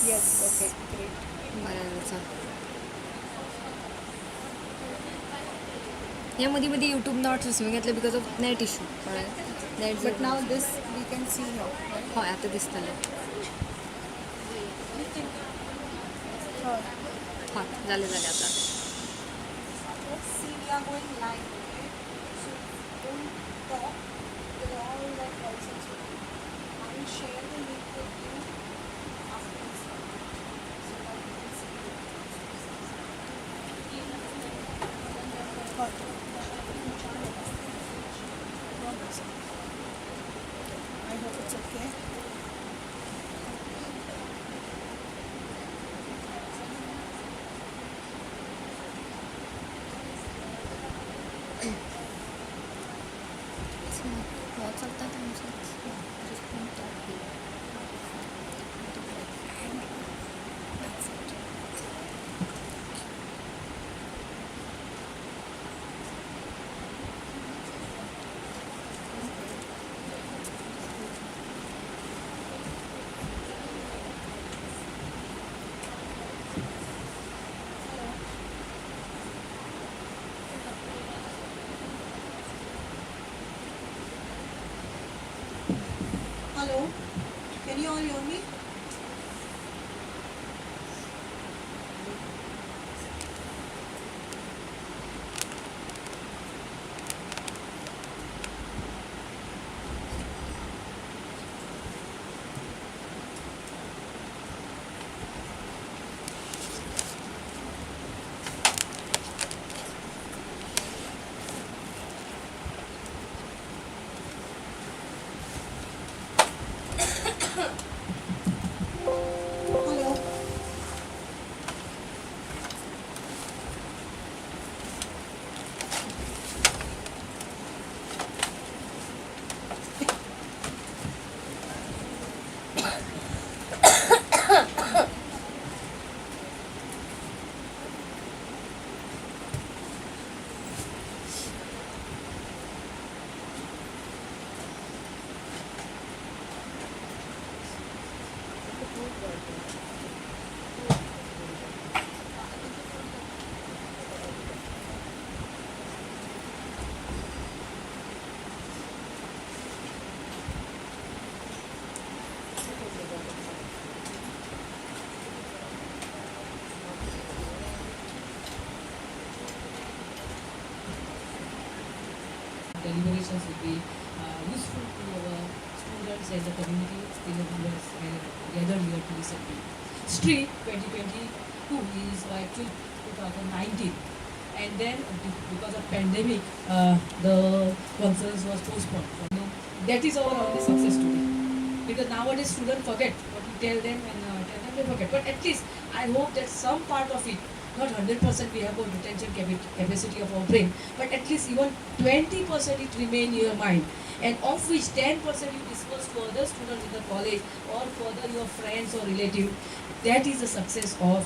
Yes, okay, great. बरं चल या मध्ये मध्ये यूट्यूब नॉट रिसिविंग घेतलं because of net issue net But now this we can see now, right? हय आता दिसतलं Oh. हां झाले झाले आता Let's see, we are going live, okay? So don't talk, we'll all let voices with you. I will share the link with you after this one, so that you can see it. I hope it's okay. बहुत चलता था मुझे Hello, can you all hear me? Hello. deliberations will be useful to our students and the community stakeholders gathered here to listen to. STREE 2022 is actually 2019, and then because of pandemic, the conference was postponed. That is our only success today. Because nowadays students forget what we tell them and tell them they forget. But at least I hope that some part of it, not 100% we have a retention capacity of our brain, but at least even 20% it remain in your mind, and of which 10% you discuss to other students in the college or further your friends or relatives. That is the success of.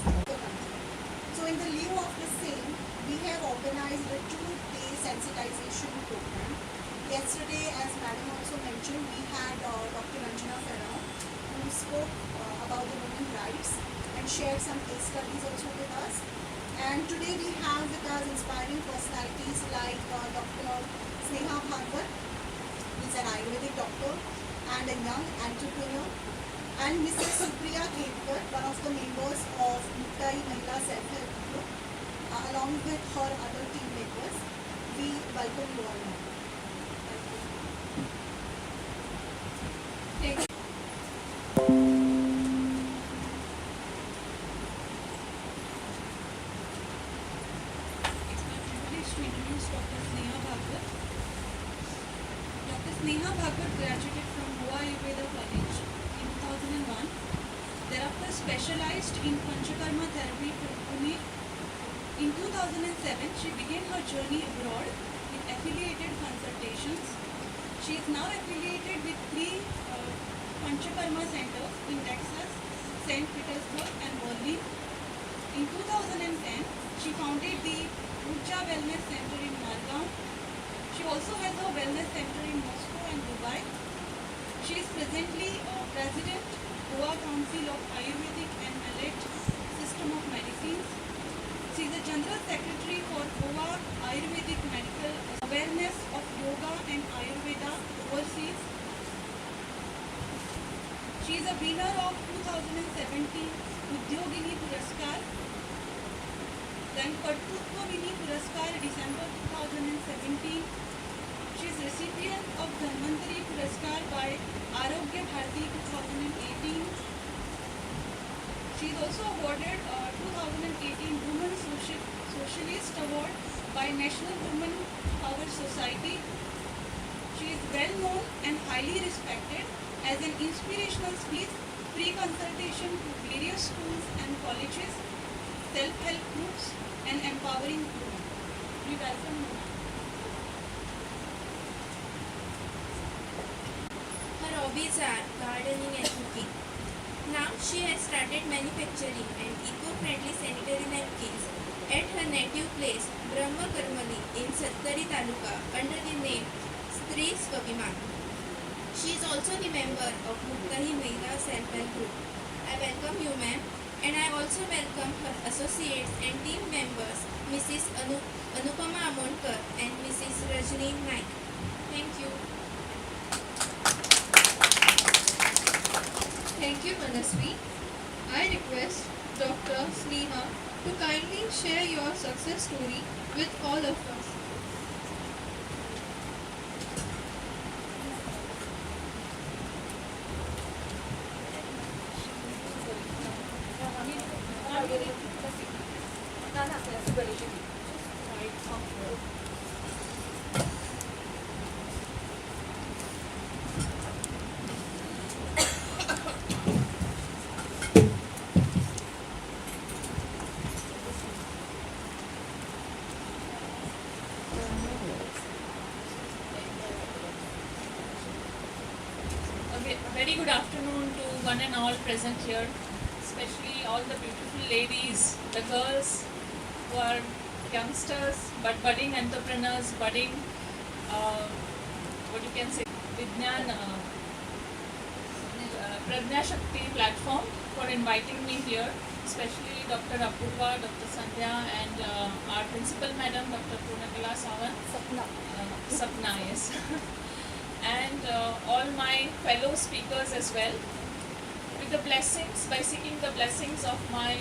So in the lieu of the same, we have organized a 2-day sensitization program. Yesterday, as Madam also mentioned, we had Dr. Ranjana Ferrao, who spoke about the women's rights and shared some case studies also with us. And today we have with us inspiring personalities like Dr. Sneha Bhagwat, who is an Ayurvedic doctor and a young entrepreneur, and Mrs. Supriya Khedkar, one of the members of Muktai Mahila Self-Help Group, along with her other team members. We welcome you all now. Thank you. It's my privilege to introduce Dr. Sneha Bhagwat. Dr. Sneha Bhagwat graduated from Goa Ayurveda College in 2001. Thereafter specialized in Panchakarma therapy from Pune. In 2007, she began her journey abroad with affiliated consultations. She is now affiliated with 3 Panchakarma centers in Texas, St. Petersburg and Berlin. In 2010, she founded the Urja Wellness Center in Margao. She also has a wellness center in Moscow and Dubai. She is presently president Goa Council of Ayurvedic and Allied System of Medicines. She is the General Secretary for Goa Ayurvedic Medical Awareness of Yoga and Ayurveda overseas. She is a winner of 2017 Udyogini Puraskar, then Kartrutvavini Puraskar December 2017. She is recipient of Dhanvantari Puraskar by Arogya Bharati 2018. She is also awarded 2018 Women Socialist Award by National Women Power Society. She is well known and highly respected as an inspirational speech, free consultation to various schools and colleges, self-help groups, and empowering women. We welcome Mona. Her hobbies are gardening and cooking. Now she has started manufacturing and eco-friendly sanitary napkins at her native place Brahma Karmali in Sattari Taluka under the name STREE Swabiman. She is also the member of Muktahi Mahila Self-Help Group. I welcome you, ma'am, and I also welcome her associates and team members, Mrs. Anupama Amonkar and Mrs. Rajni Naik. Thank you. Thank you, Manasvi. I request Dr. Sneha to kindly share your success story with all of us. Very good afternoon to one and all present here, especially all the beautiful ladies, the girls who are youngsters but budding entrepreneurs, budding, what you can say, Vidyan Prajna Shakti platform for inviting me here, especially Dr. Apurva, Dr. Sandhya and our principal madam, Dr. Purnakala Sawant. Sapna, yes. And all my fellow speakers as well, with the blessings, by seeking the blessings of my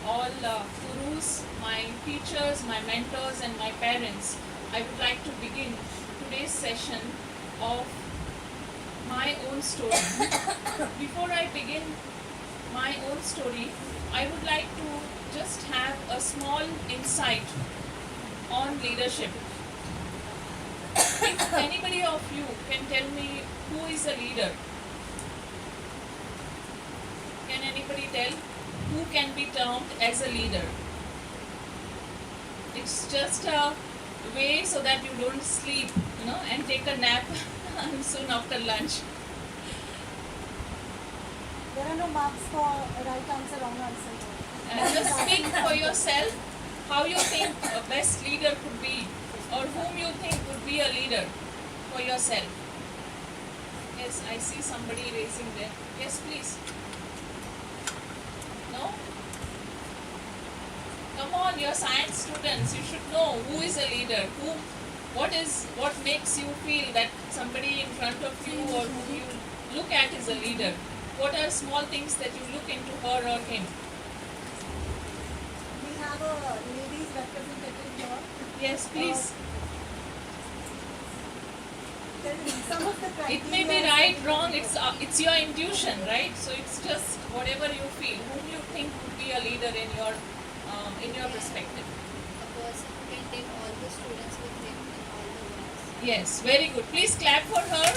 all gurus, my teachers, my mentors and my parents, I would like to begin today's session of my own story. Before I begin my own story, I would like to just have a small insight on leadership. If anybody of you can tell me who is a leader, can anybody tell who can be termed as a leader? It's just a way so that you don't sleep, and take a nap soon after lunch. There are no marks for right answer, wrong answer. Just speak for yourself how you think a best leader could be, or whom you think would be a leader for yourself. Yes, I see somebody raising there. Yes, please. No? Come on, you're science students. You should know who is a leader. What makes you feel that somebody in front of you or whom you look at is a leader? What are small things that you look into her or him? We have a ladies representative here. Yes, please. Some of the criteria. It may be right, wrong. It's your intuition, right? So it's just whatever you feel. Whom you think would be a leader in your perspective. A person who can take all the students with him in all the ways. Yes, very good. Please clap for her.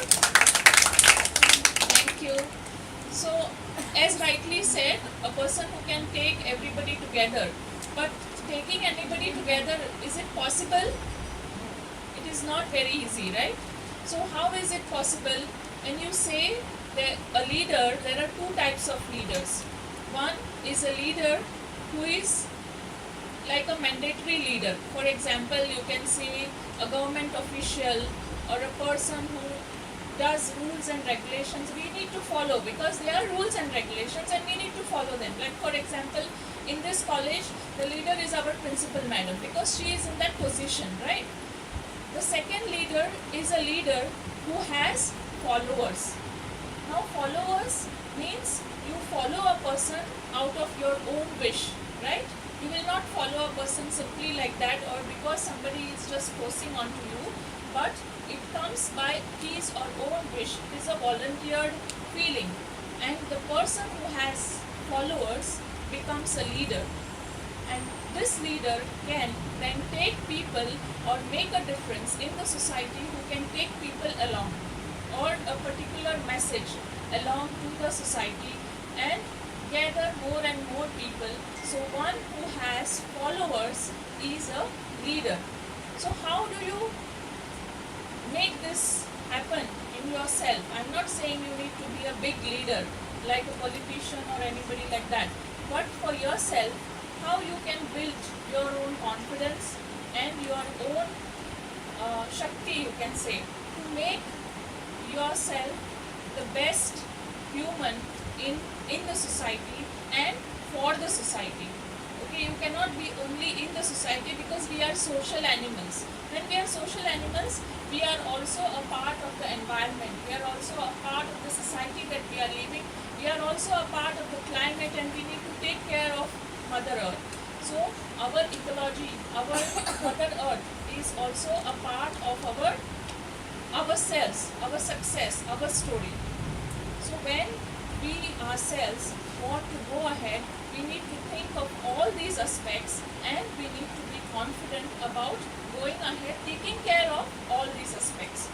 Thank you. So, as rightly said, a person who can take everybody together. But taking anybody together, is it possible? It is not very easy, right? So how is it possible? When you say that a leader, there are two types of leaders. One is a leader who is like a mandatory leader. For example, you can say a government official or a person who does rules and regulations, we need to follow, because there are rules and regulations and we need to follow them. Like for example, in this college, the leader is our principal madam because she is in that position, right? The second leader is a leader who has followers. Now followers means you follow a person out of your own wish, right? You will not follow a person simply like that or because somebody is just forcing onto you, but it comes by his or own wish. It is a volunteered feeling, and the person who has followers becomes a leader, and this leader can then take people or make a difference in the society, who can take people along or a particular message along to the society and gather more and more people. So one who has followers is a leader. So how do you make this happen in yourself? I'm not saying you need to be a big leader like a politician or anybody like that, but for yourself, how you can build your own confidence and your own Shakti, you can say, to make yourself the best human in the society and for the society. Okay, you cannot be only in the society because we are social animals. When we are social animals, we are also a part of the environment. We are also a part of the society that we are living. We are also a part of the climate, and we need to take care of Mother Earth. So our ecology, our Mother Earth is also a part of ourselves, our success, our story. So when we ourselves want to go ahead, we need to think of all these aspects and we need to be confident about going ahead, taking care of all these aspects.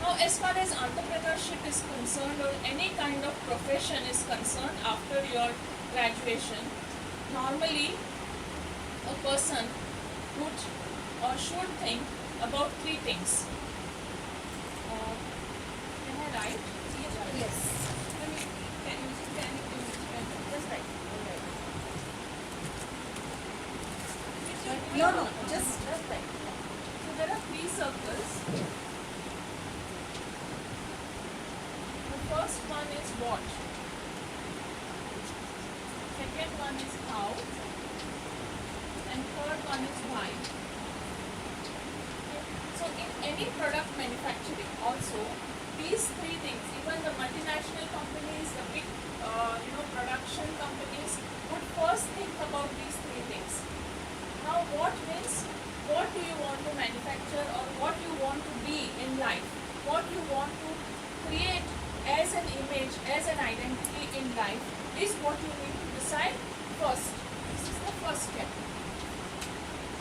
Now, as far as entrepreneurship is concerned or any kind of profession is concerned after your graduation, normally a person would or should think about three things. Can I write? Yes. Just write. No, just write. So there are three circles. The first one is what. Second one is how. And third one is why. Okay. So in any product manufacturing also, these three things, even the multinational companies, the big production companies would first think about these three things. Now what means, what do you want to manufacture or what you want to be in life, what you want to create as an image, as an identity in life is what you need to decide first. This is the first step.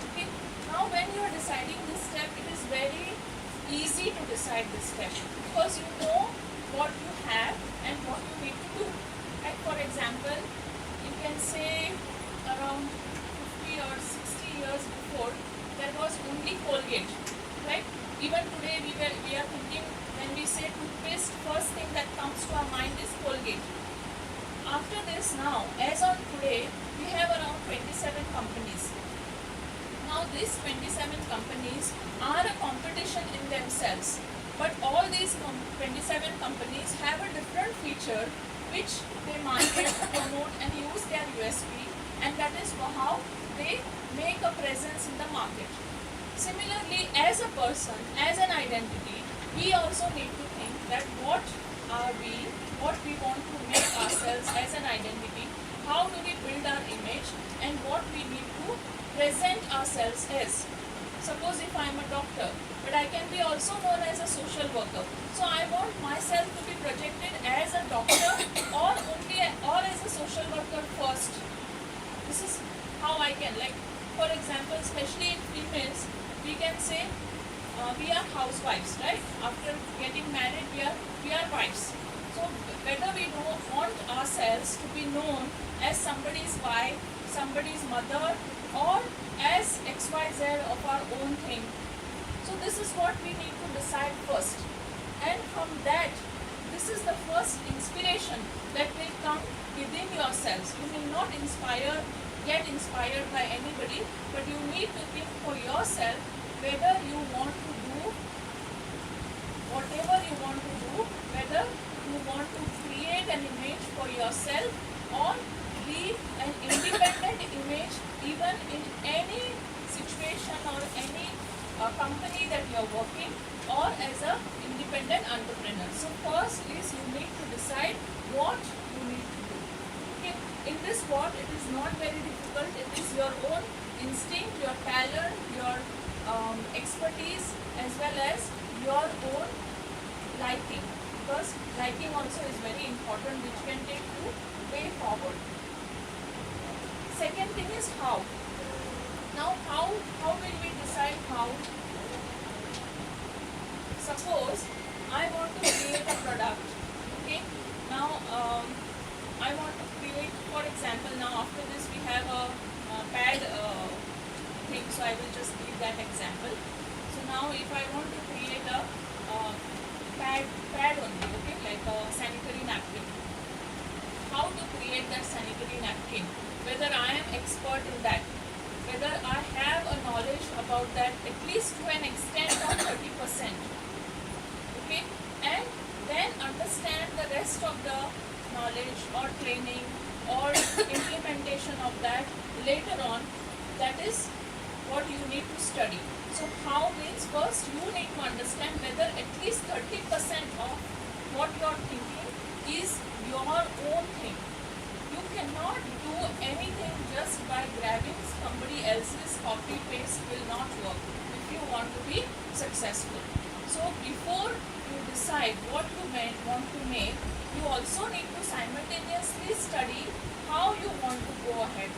Okay. Now when you are deciding this step, it is very easy to decide this step because you know what you have and what you need to do. Like for example, you can say around 50 or 60 years before, there was only Colgate, right? Even today we are thinking, when we say toothpaste, first thing that comes to our mind is Colgate. After this now, as on today, we have around 27 companies. Now these 27 companies are a competition in themselves, but all these 27 companies have a different feature which they market, promote and use their USP, and that is how they make a presence in the market. Similarly, as a person, as an identity, we also need to think that what are we, what we want to make ourselves as an identity, how do we build our image, and what we need to present ourselves as. Suppose if I am a doctor, but I can be also known as a social worker. So I want myself to be projected as a doctor or as a social worker first. This is how I can, like for example, especially in females, we can say we are housewives, right? After getting married, we are wives. So whether we want ourselves to be known as somebody's wife, somebody's mother, or as XYZ of our own thing. So this is what we need to decide first. And from that, this is the first inspiration that will come within yourselves. You will not get inspired by anybody, but you need to think for yourself whether you want to do whatever entrepreneur. So first is you need to decide what you need to do. Okay, in this what it is not very difficult. It is your own instinct, your talent, your expertise, as well as your own liking, because liking also is very important, which can take you way forward. Second thing is how. Now how will we decide how? Suppose I want to create a product. Okay, now I want to create, for example, now after this we have a pad thing, so I will just give that example. So now if I want to create a pad only, okay, like a sanitary napkin. How to create that sanitary napkin? Whether I am expert in that, whether I have a knowledge about that at least to an extent of 30%. Okay, and then understand the rest of the knowledge or training or implementation of that later on. That is what you need to study. So how means first you need to understand whether at least 30% of what you are thinking is your own thing. You cannot do anything just by grabbing somebody else's copy paste, will not work if you want to be successful. So before you decide what you want to make, you also need to simultaneously study how you want to go ahead.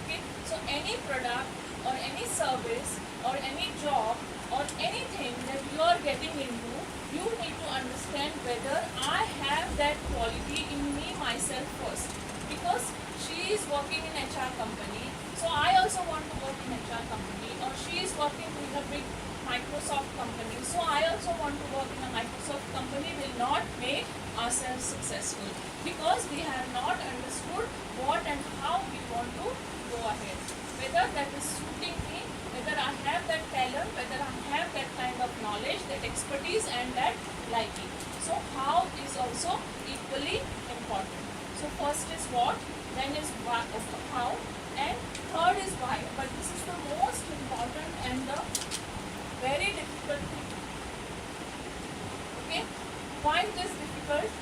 Okay, so any product or any service or any job or anything that you are getting into, you need to understand whether I have that quality in me myself first. Because she is working in HR company, so I also want to work in HR company, or she is working in a big Microsoft company, so I also want to work in a Microsoft company, will not make ourselves successful because we have not understood what and how we want to go ahead. Whether that is suiting me, whether I have that talent, whether I have that kind of knowledge, that expertise and that liking. So how is also equally important. So first is what, then is why, how, and third is why. But this is the most important and the very difficult thing. Okay, why it is difficult?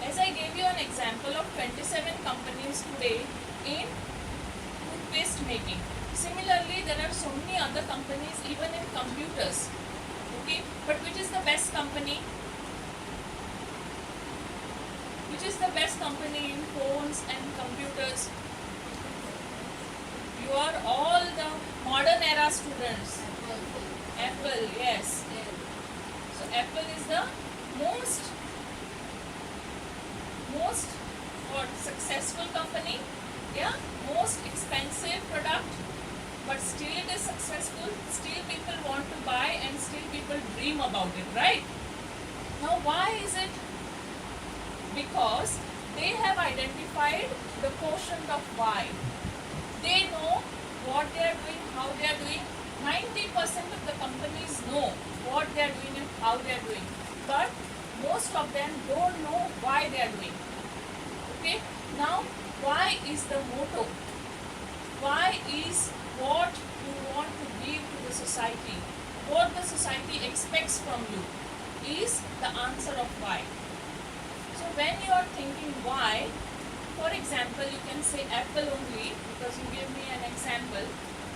As I gave you an example of 27 companies today in toothpaste making. Similarly, there are so many other companies even in computers. Okay, but which is the best company? Which is the best company in phones and computers? You are all the modern era students. Apple, yes. So Apple is the most what, successful company, yeah, most expensive product, but still it is successful, still people want to buy and still people dream about it, right? Now why is it? Because they have identified the quotient of why. They know what they are doing, how they are doing. 90% of the companies know what they are doing and how they are doing, but most of them don't know why they are doing. Okay, now why is the motto? Why is what you want to give to the society, what the society expects from you, is the answer of why. So when you are thinking why, for example, you can say Apple only because you gave me an example.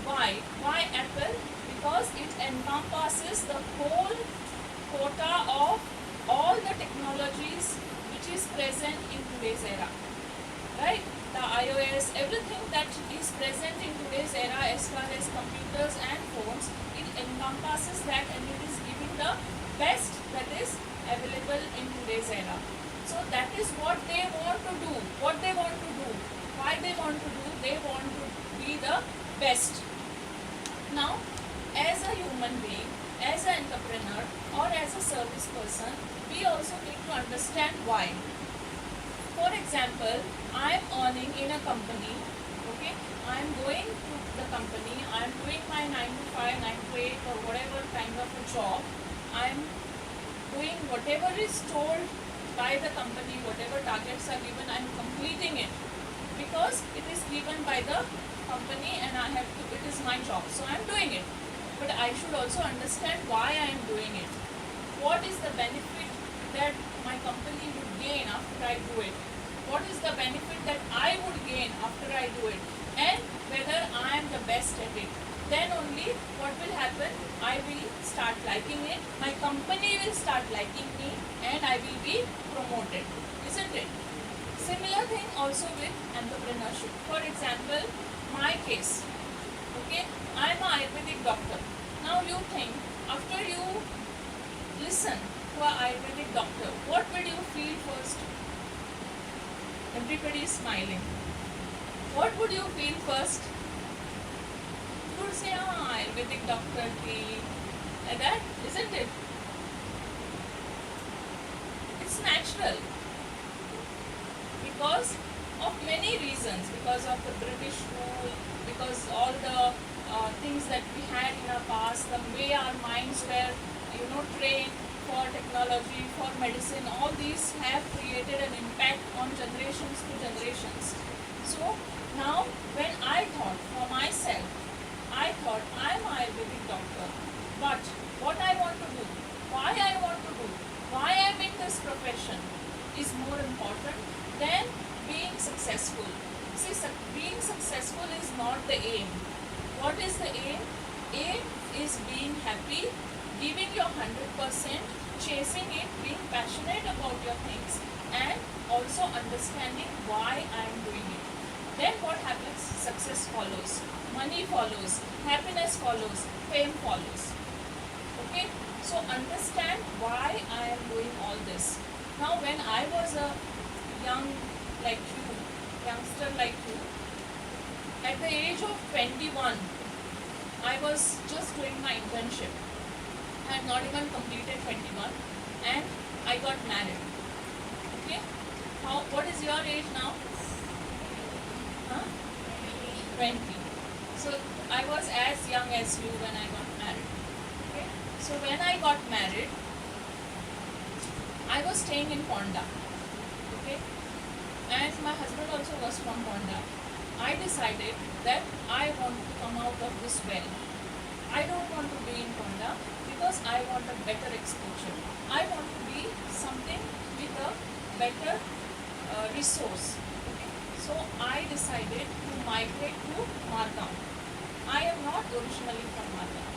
Why? Why Apple? Because it encompasses the whole quota of all the technologies which is present in today's era. Right? The iOS, everything that is present in today's era as far as computers and phones, it encompasses that and it is giving the best that is available in today's era. So that is what they want to do. What they want to do. Why they want to do. They want to be the best. Now, as a human being, as an entrepreneur or as a service person, we also need to understand why. For example, I am earning in a company. Okay, I am going to the company. I am doing my 9 to 5, 9 to 8 or whatever kind of a job. I am doing whatever is told by the company, whatever targets are given, I am completing it because it is given by the company and I have to, it is my job, so I am doing it. but I should also understand why I am doing it. What is the benefit that my company would gain after I do it? What is the benefit that I would gain after I do it? And whether I am the best at it. Then only what will happen? I will start liking it, my company will start liking me, and I will be promoted. Isn't it? Similar thing also with entrepreneurship. For example, my case. Okay, I am an Ayurvedic doctor. Now you think, after you listen to an Ayurvedic doctor, what will you feel first? Everybody is smiling. What would you feel first? You would say, Ayurvedic doctor, like that, isn't it? It's natural. Because of many reasons, because of the British rule, because all the things that we had in our past, the way our minds were, trained for technology, for medicine, all these have created an impact on generations to generations. So now, when I thought for myself, I thought I'm an Ayurvedic doctor, but what I want to do, why I want to do, why I'm in this profession is more important than being successful. See, being successful is not the aim. What is the aim? Aim is being happy, giving your 100%, chasing it, being passionate about your things, and also understanding why I am doing it. Then what happens? Success follows, money follows, happiness follows, fame follows. Okay? So understand why I am doing all this. Now when I was a youngster like you, at the age of 21, I was just doing my internship. I had not even completed 21 and I got married. Okay? What is your age now? 20. So I was as young as you when I got married. Okay? So when I got married, I was staying in Ponda. Okay? And my husband also was from Ponda. I decided that I want to come out of this well. I don't want to be in Ponda because I want a better exposure. I want to be something with a better resource. Okay? So I decided to migrate to Margao. I am not originally from Margao,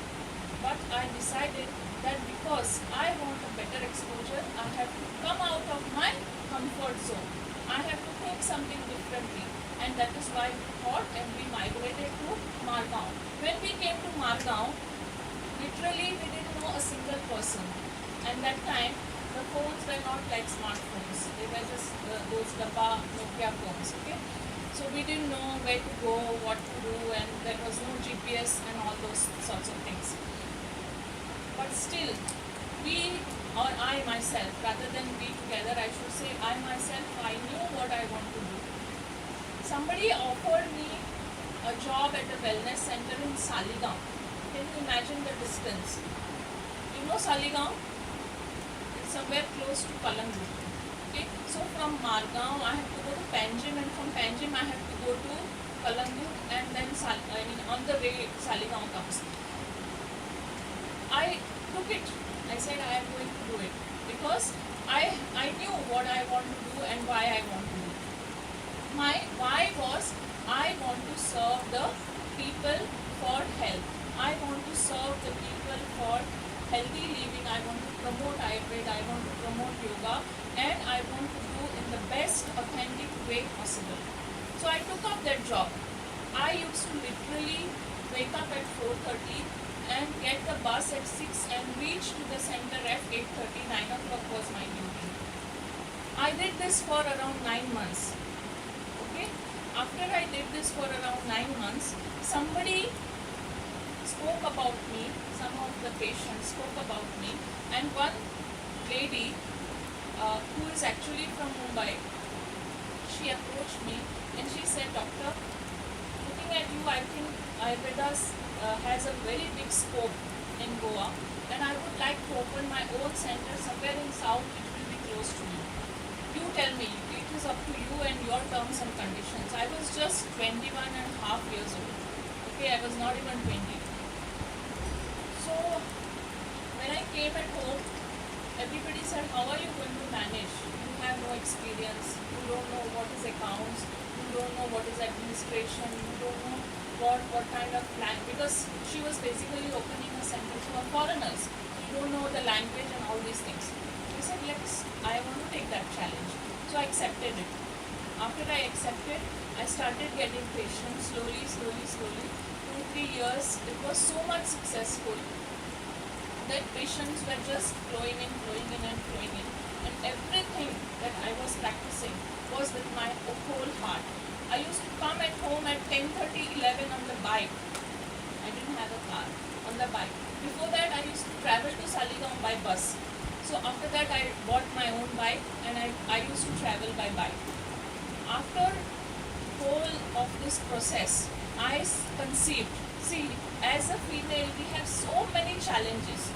but I decided that because I want a better exposure, I have to come out of my comfort zone. I have to think something differently, and that is why we thought and we migrated to Margao. When we came to Margao, literally we didn't know a single person, and that time the phones were not like smartphones. They were just those Dabba Nokia phones. Okay, so we didn't know where to go, what to do, and there was no GPS and all those sorts of things. But still, I myself, rather than we together, I should say I myself, I knew what I want to do. Somebody offered me a job at a wellness center in Saligaon. Can you imagine the distance? You know Saligaon? It's somewhere close to Kalangu. Okay, so from Margao I have to go to Panjim, and from Panjim I have to go to Kalangu, and then on the way Saligaon comes. I took it. I said I am going to do it because I knew what I want to do and why I want to do it. My why was I want to serve the people for health. I want to serve the people for healthy living. I want to promote Ayurveda. I want to promote yoga, and I want to do in the best authentic way possible. So I took up that job. I used to literally wake up at 4:30 and get the bus at 6 and reach to the center at 8:30. 9 o'clock was my duty. I did this for around 9 months. Okay? After I did this for around 9 months, somebody spoke about me, some of the patients spoke about me, and one lady who is actually from Mumbai, she approached me and she said, "Doctor, looking at you, I think Ayurveda has a very big scope in Goa, and I would like to open my own center somewhere in South which will be close to you. You tell me, it is up to you and your terms and conditions." I was just 21 and a half years old. Okay, I was not even 20. that how are you going to manage? You have no experience, you don't know what is accounts, you don't know what is administration, you don't know what kind of language, because she was basically opening a center for foreigners. You don't know the language and all these things. I said, I want to take that challenge. So I accepted it. After I accepted, I started getting patients slowly. 2-3 years, it was so much successful that patients were just flowing in. And everything that I was practicing was with my whole heart. I used to come at home at 10:30, 11 on the bike. I didn't have a car, on the bike. Before that, I used to travel to Saligaon by bus. So after that, I bought my own bike and I used to travel by bike. After whole of this process, I conceived. See, as a female, we have so many challenges.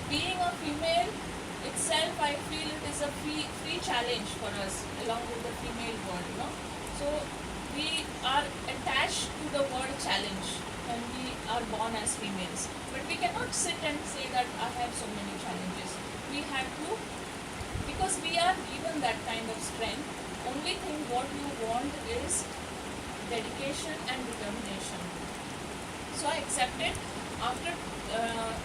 Being a female itself, I feel it is a free challenge for us, along with the female word. So we are attached to the word challenge when we are born as females. But we cannot sit and say that I have so many challenges. We have to, because we are given that kind of strength. Only thing what you want is dedication and determination. So I accepted. After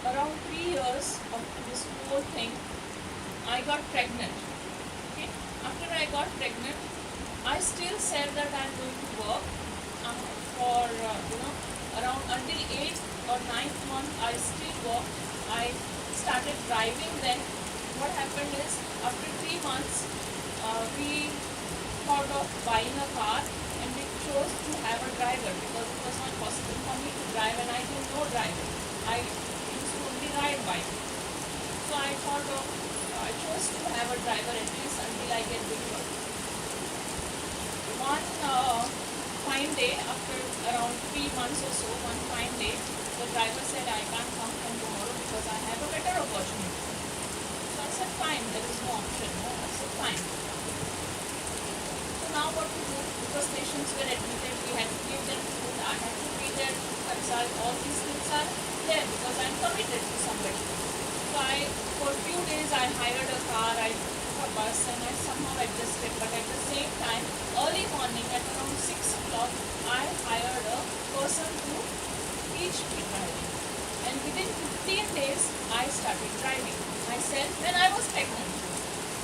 around 3 years of this whole thing, I got pregnant. Okay. After I got pregnant, I still said that I am going to work for around until 8th or 9th month. I still worked. I started driving then. What happened is, after 3 months, we thought of buying a car, and we chose to have a driver because it was not possible for me to drive, and I didn't know driving. I used to only ride bike. So I chose to have a driver at least until I get delivered. One fine day, after around 3 months or so, one fine day, the driver said, I can't come from tomorrow because I have a better opportunity. So I said, fine, there is no option. No, I said, fine. So now what to do? Because patients were admitted, we had to give them food, I had to pay their consult, all these things are there because I am committed to somebody. So for a few days I hired a car, I took a bus, and I somehow adjusted. But at the same time, early morning at around 6 o'clock, I hired a person to teach me driving. And within 15 days, I started driving myself when I was pregnant.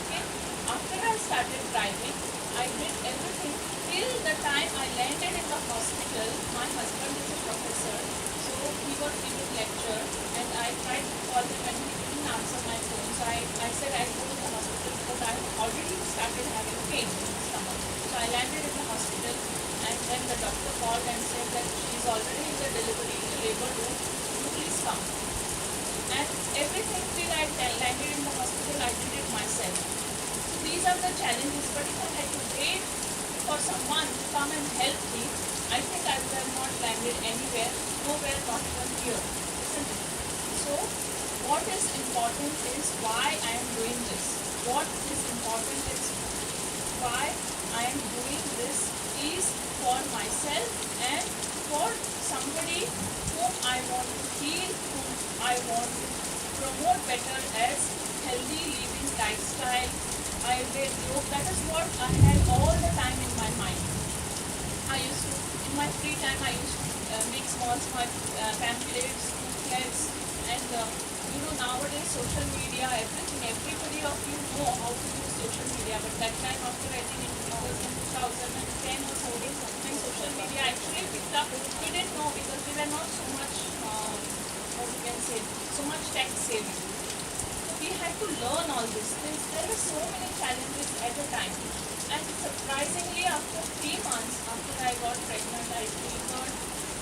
Okay? After I started driving, I did everything till the time I landed in the hospital. My husband is a professor, so he was giving lecture, and I tried to call him and he didn't answer my phone. So I said I'll go to the hospital because I already started having pain in the stomach. So I landed in the hospital, and then the doctor called and said that she's already in the labor room, you please come. And everything till I landed in the hospital, I did it myself. So these are the challenges, but if I had to wait for someone to come and help me, I think I would have not landed anywhere, nowhere, not even here, isn't it? So what is important is why I am doing this. What is important is why I am doing this is for myself and for somebody whom I want to heal, whom I want to promote better as healthy living lifestyle. Ayurveda yoga, that is what I had all the time in my mind. I used to, in my free time, I used to make small pamphlets, booklets, and nowadays social media, everything, everybody of you know how to use social media. But that time, after I think it was in 2010 or so, when social media actually picked up, we didn't know because we were not so much, so much tech savvy. We had to learn all these things. There were so many challenges at the time. And surprisingly, after 3 months, after I got pregnant, I delivered.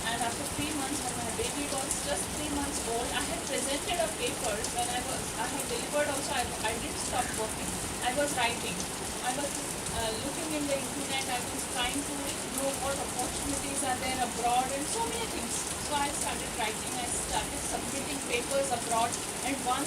And after 3 months, when my baby was just 3 months old, I had presented a paper. When I had delivered also, I didn't stop working. I was writing. I was looking in the internet. I was trying to know what opportunities are there abroad and so many things. So I started writing. I started submitting papers abroad. And one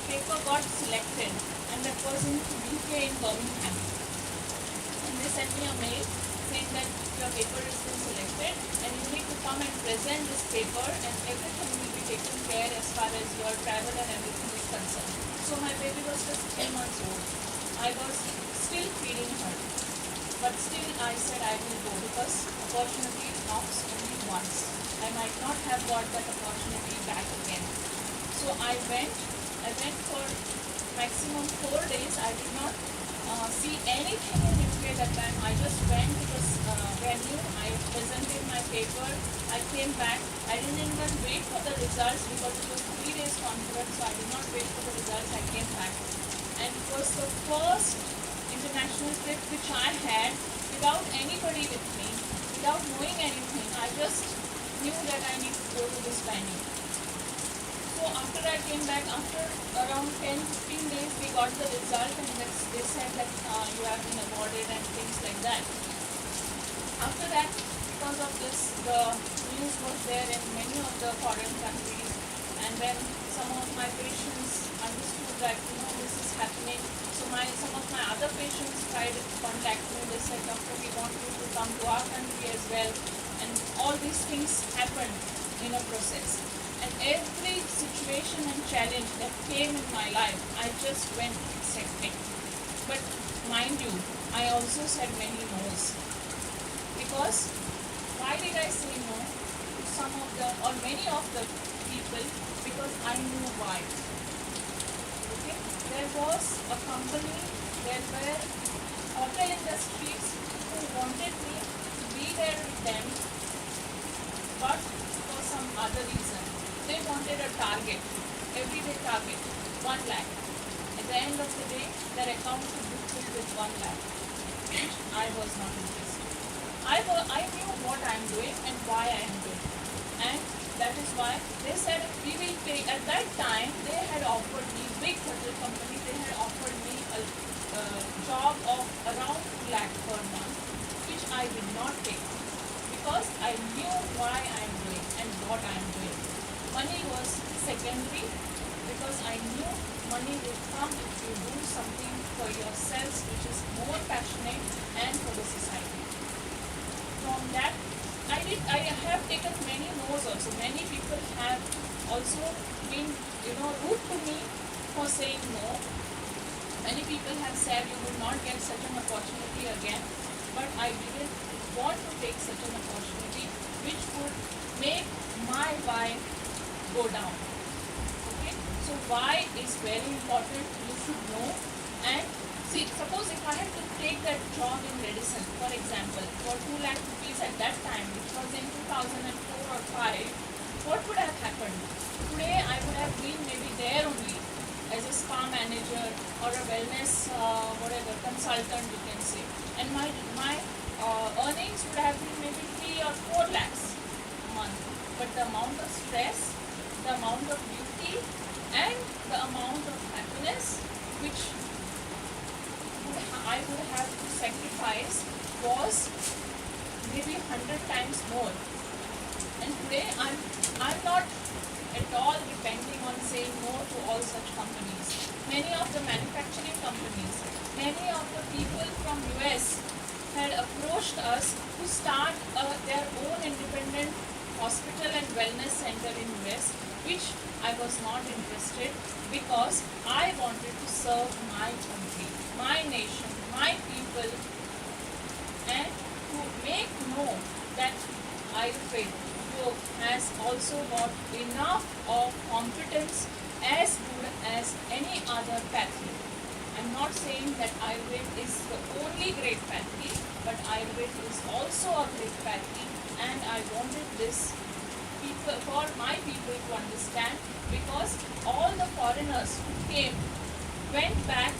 paper got selected, and that was in UK in Birmingham. And they sent me a mail saying that your paper has been selected and you need to come and present this paper, and everything will be taken care as far as your travel and everything is concerned. So my baby was just 3 months months old. I was still feeding her. But still I said I will go because opportunity knocks only once. I might not have got that opportunity back again. So I went for maximum 4 days. I did not see anything in UK that time. I just went to the venue, I presented my paper, I came back. I didn't even wait for the results because it was 3 days conference, so I did not wait for the results. I came back. And it was the first international trip which I had without anybody with me, without knowing anything. I just knew that I need to go to this venue. So after I came back, after around 10-15 days, we got the result and they said that you have been awarded and things like that. After that, because of this, the news was there in many of the foreign countries, and then some of my patients understood that this is happening. So some of my other patients tried to contact me. They said, "Doctor, we want you to come to our country as well." And all these things happened in a process. And every situation and challenge that came in my life, I just went accepting. But mind you, I also said many no's. Because why did I say no to some of the or many of the people? Because I knew why. Okay? There was a company, there were hotel industries who wanted me to be there with them, but for some other reason. They wanted a target, everyday target, 1 lakh. At the end of the day, their account would be filled with 1 lakh, which I was not interested. I knew what I am doing and why I am doing. And that is why they said we will pay. At that time, they had offered me, big hotel company, they had offered me a job of around 2 lakh per month, which I did not take because I knew why I am doing and what I am doing. Money was secondary because I knew money will come if you do something for yourselves which is more passionate and for the society. From that, I have taken many no's also. Many people have also been, rude to me for saying no. Many people have said you will not get such an opportunity again, but I didn't want to take such an opportunity which would make my why go down. Okay, so why is very important. You should know. And see, suppose if I had to take that job in medicine, for example, for 2 lakh rupees at that time, which was in 2004 or 5, what would have happened? Today I would have been maybe there only as a spa manager or a wellness consultant, you can say, and my earnings would have been maybe 3 or 4 lakhs a month. But the amount of stress, the amount of duty, and the amount of happiness which I would have to sacrifice was maybe 100 times more. And today I'm not at all depending on saying no to all such companies. Many of the manufacturing companies, many of the people from US had approached us to start their own independent hospital and wellness center in US, which I was not interested because I wanted to serve my country, my nation, my people, and to make known that Ayurveda yoga has also got enough of competence as good as any other pathy. I'm not saying that Ayurveda is the only great pathy, but Ayurveda is also a great pathy, and I wanted this for my people to understand, because all the foreigners who came went back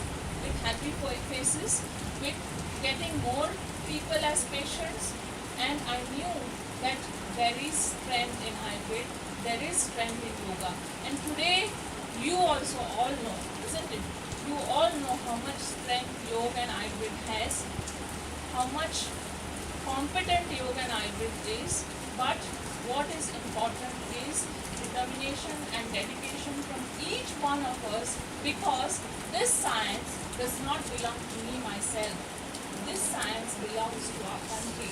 with happy faces, with getting more people as patients, and I knew that there is strength in Ayurveda, there is strength in yoga. And today you also all know, isn't it? You all know how much strength yoga and Ayurveda has, how much competent yoga and Ayurveda is, but what is important is determination and dedication from each one of us, because this science does not belong to me myself. This science belongs to our country.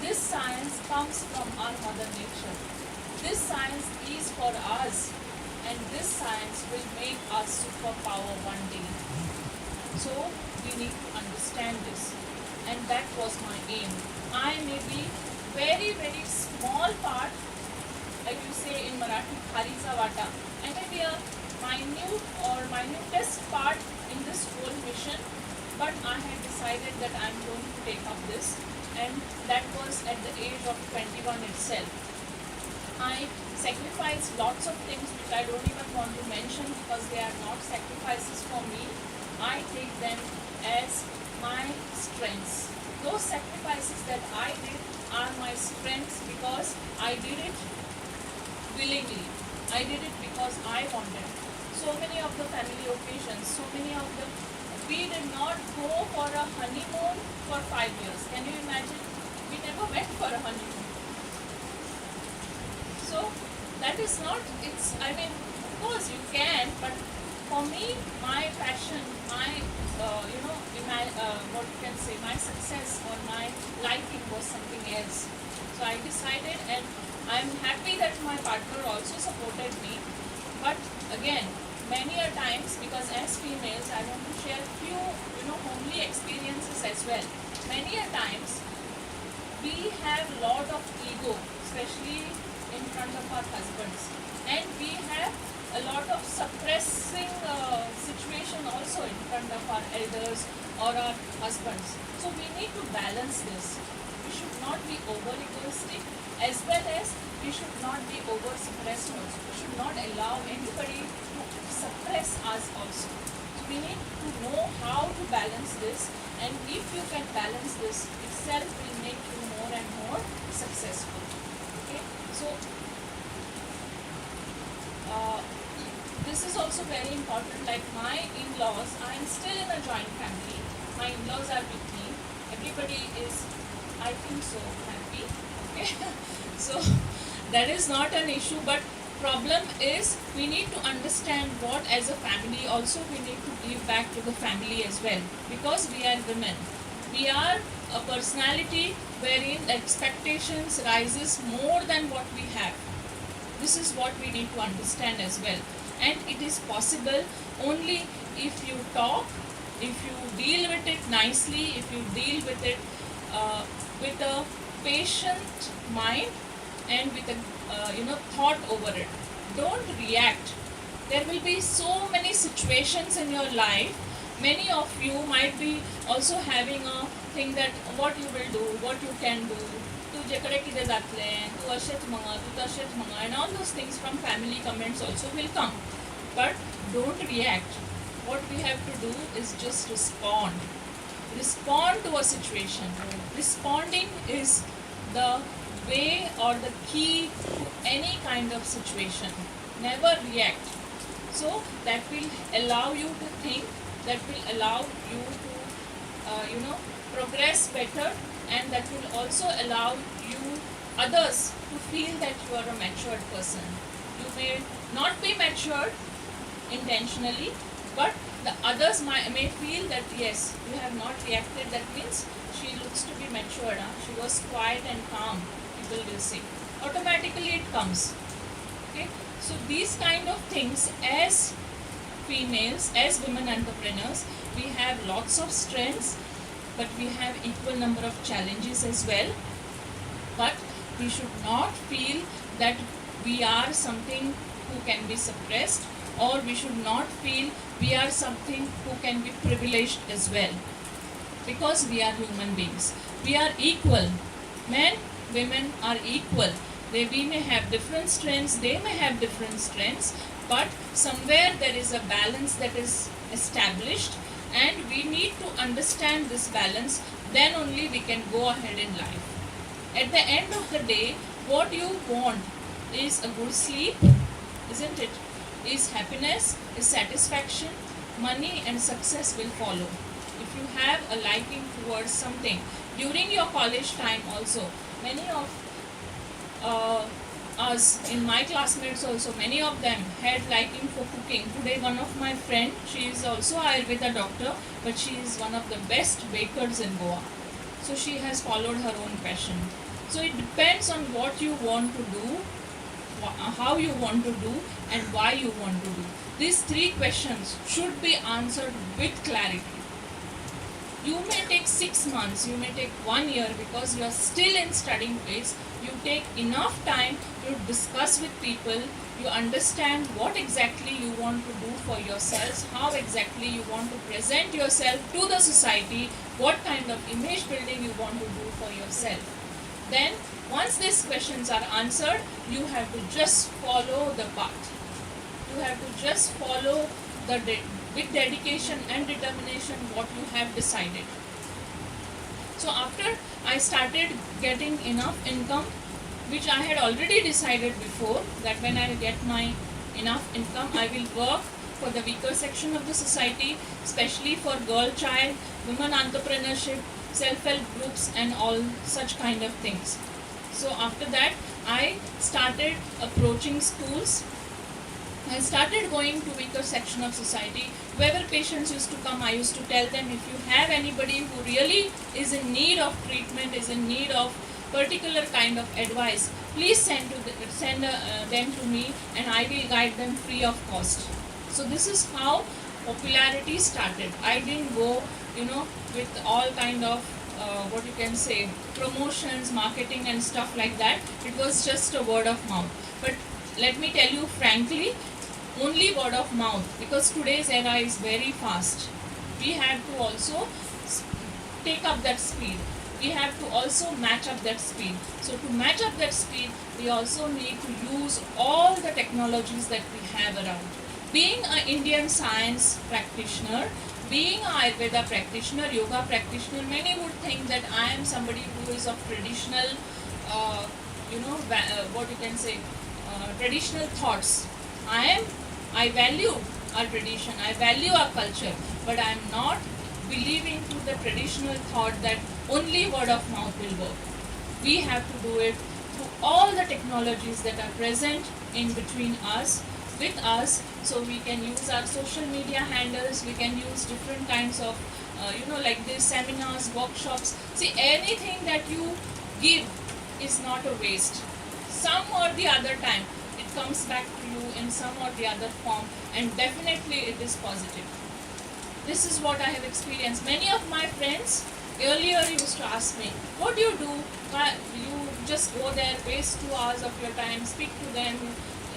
This science comes from our mother nature. This science is for us, and this science will make us superpower one day. So we need to understand this, and that was my aim. I may be very very small part, like you say in Marathi, Kharisa Vata. I may be a minute or minutest part in this whole mission, but I had decided that I am going to take up this, and that was at the age of 21 itself. I sacrificed lots of things which I don't even want to mention because they are not sacrifices for me. I take them as my strengths. Those sacrifices that I did are my strengths because I did it willingly. I did it because I wanted. So many of the family occasions, so many of the, we did not go for a honeymoon for 5 years. Can you imagine? We never went for a honeymoon. So that is not, it's, I mean, of course you can, but for me, my passion, my, what you can say, my success or my liking was something else. So I decided, and I'm happy that my partner also supported me. But again, many a times, because as females, I want to share few, homely experiences as well. Many a times, we have lot of ego, especially in front of our husbands, and we have a lot of suppressing situation also in front of our elders or our husbands. So we need to balance this. We should not be over egoistic, as well as we should not be over suppressed also. We should not allow anybody to suppress us also. So we need to know how to balance this, and if you can balance this itself will make you more and more successful. Okay, so this is also very important. Like my in-laws, I am still in a joint family. My in-laws are with me. Everybody is, I think so, happy. Okay, so that is not an issue. But problem is we need to understand what as a family also we need to give back to the family as well, because we are women. We are a personality wherein the expectations rises more than what we have. This is what we need to understand as well. And it is possible only if you talk, if you deal with it nicely, if you deal with it with a patient mind and with a thought over it. Don't react. There will be so many situations in your life. Many of you might be also having a thing that what you will do, what you can do, and all those things from family comments also will come. But don't react. What we have to do is just respond. Respond to a situation. Responding is the way or the key to any kind of situation. Never react. So that will allow you to think, that will allow you to progress better, and that will also allow you others to feel that you are a matured person. You may not be matured intentionally, but the others may feel that yes, you have not reacted, that means she looks to be matured, she was quiet and calm, people will say. Automatically it comes. Okay, so these kind of things, as females, as women entrepreneurs, we have lots of strengths, but we have equal number of challenges as well. But we should not feel that we are something who can be suppressed, or we should not feel we are something who can be privileged as well, because we are human beings. We are equal. Men, women are equal. We may have different strengths, they may have different strengths, but somewhere there is a balance that is established, and we need to understand this balance, then only we can go ahead in life. At the end of the day, what you want is a good sleep, isn't it? Is happiness, is satisfaction, money and success will follow. If you have a liking towards something, during your college time also, many of us, in my classmates also, many of them had liking for cooking. Today one of my friend, she is also Ayurveda doctor, but she is one of the best bakers in Goa. So she has followed her own passion. So it depends on what you want to do, how you want to do, and why you want to do. These three questions should be answered with clarity. You may take 6 months, you may take 1 year because you are still in studying phase. You take enough time to discuss with people, you understand what exactly you want to do for yourselves, how exactly you want to present yourself to the society, what kind of image building you want to do for yourself. Then once these questions are answered, you have to just follow the path. You have to just follow with dedication and determination what you have decided. So after I started getting enough income, which I had already decided before, that when I get my enough income, I will work for the weaker section of the society, especially for girl child, women entrepreneurship, self-help groups and all such kind of things. So after that, I started approaching schools. I started going to weaker section of society. Wherever patients used to come, I used to tell them, if you have anybody who really is in need of treatment, is in need of particular kind of advice, please send them to me and I will guide them free of cost. So this is how popularity started. I didn't go, with all kind of what you can say, promotions, marketing and stuff like that. It was just a word of mouth. But let me tell you frankly, only word of mouth, because today's era is very fast. We have to also take up that speed. We have to also match up that speed. So to match up that speed, we also need to use all the technologies that we have around. Being an Indian science practitioner, being an Ayurveda practitioner, yoga practitioner, many would think that I am somebody who is of traditional, what you can say, traditional thoughts. I value our tradition, I value our culture, but I am not believing to the traditional thought that only word of mouth will work. We have to do it through all the technologies that are present in between us, with us, so we can use our social media handles, we can use different kinds of, like these seminars, workshops. See, anything that you give is not a waste. Some or the other time, it comes back to you in some or the other form, and definitely it is positive. This is what I have experienced. Many of my friends earlier used to ask me, what do? You just go there, waste 2 hours of your time, speak to them,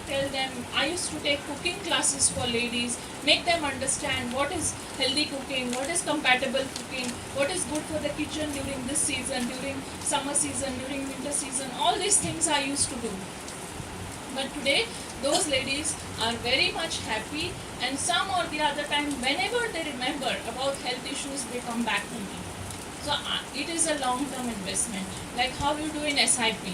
tell them. I used to take cooking classes for ladies, make them understand what is healthy cooking, what is compatible cooking, what is good for the kitchen during this season, during summer season, during winter season. All these things I used to do. But today, those ladies are very much happy, and some or the other time, whenever they remember about health issues, they come back to me. So it is a long-term investment, like how you do in SIP,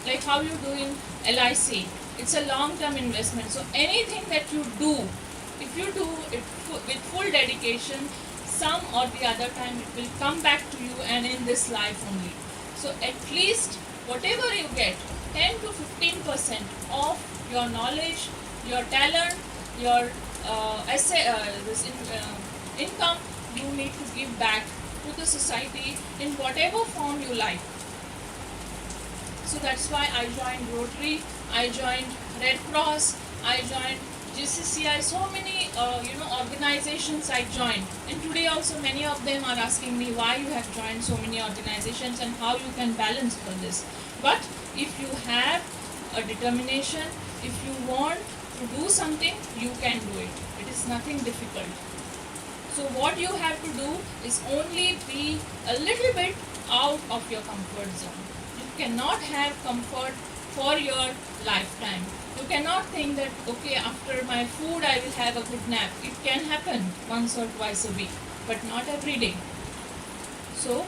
like how you do in LIC. It's a long-term investment. So anything that you do, if you do it with full dedication, some or the other time it will come back to you, and in this life only. So at least whatever you get, 10 to 15% of your knowledge, your talent, your income, you need to give back to the society in whatever form you like. So that's why I joined Rotary, I joined Red Cross, I joined GCCI, so many organizations I joined. And today also many of them are asking me why you have joined so many organizations and how you can balance for this. But if you have a determination, if you want to do something, you can do it. It is nothing difficult. So what you have to do is only be a little bit out of your comfort zone. You cannot have comfort for your lifetime. You cannot think that, okay, after my food I will have a good nap. It can happen once or twice a week, but not every day. So,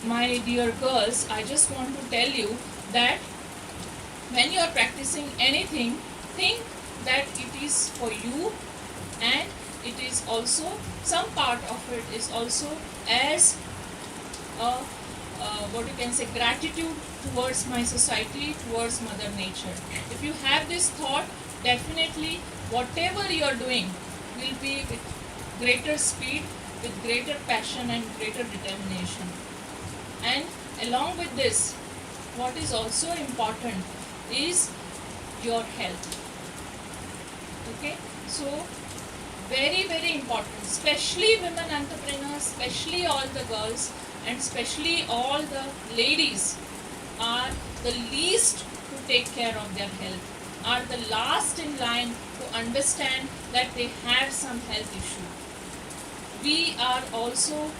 my dear girls, I just want to tell you that when you are practicing anything, think that it is for you, and it is also, some part of it is also as a what you can say, gratitude towards my society, towards Mother Nature. If you have this thought, definitely whatever you are doing will be with greater speed, with greater passion and greater determination. And along with this, what is also important is your health. Okay, so very, very important, especially women entrepreneurs, especially all the girls, and especially all the ladies are the least to take care of their health, are the last in line to understand that they have some health issue. We are also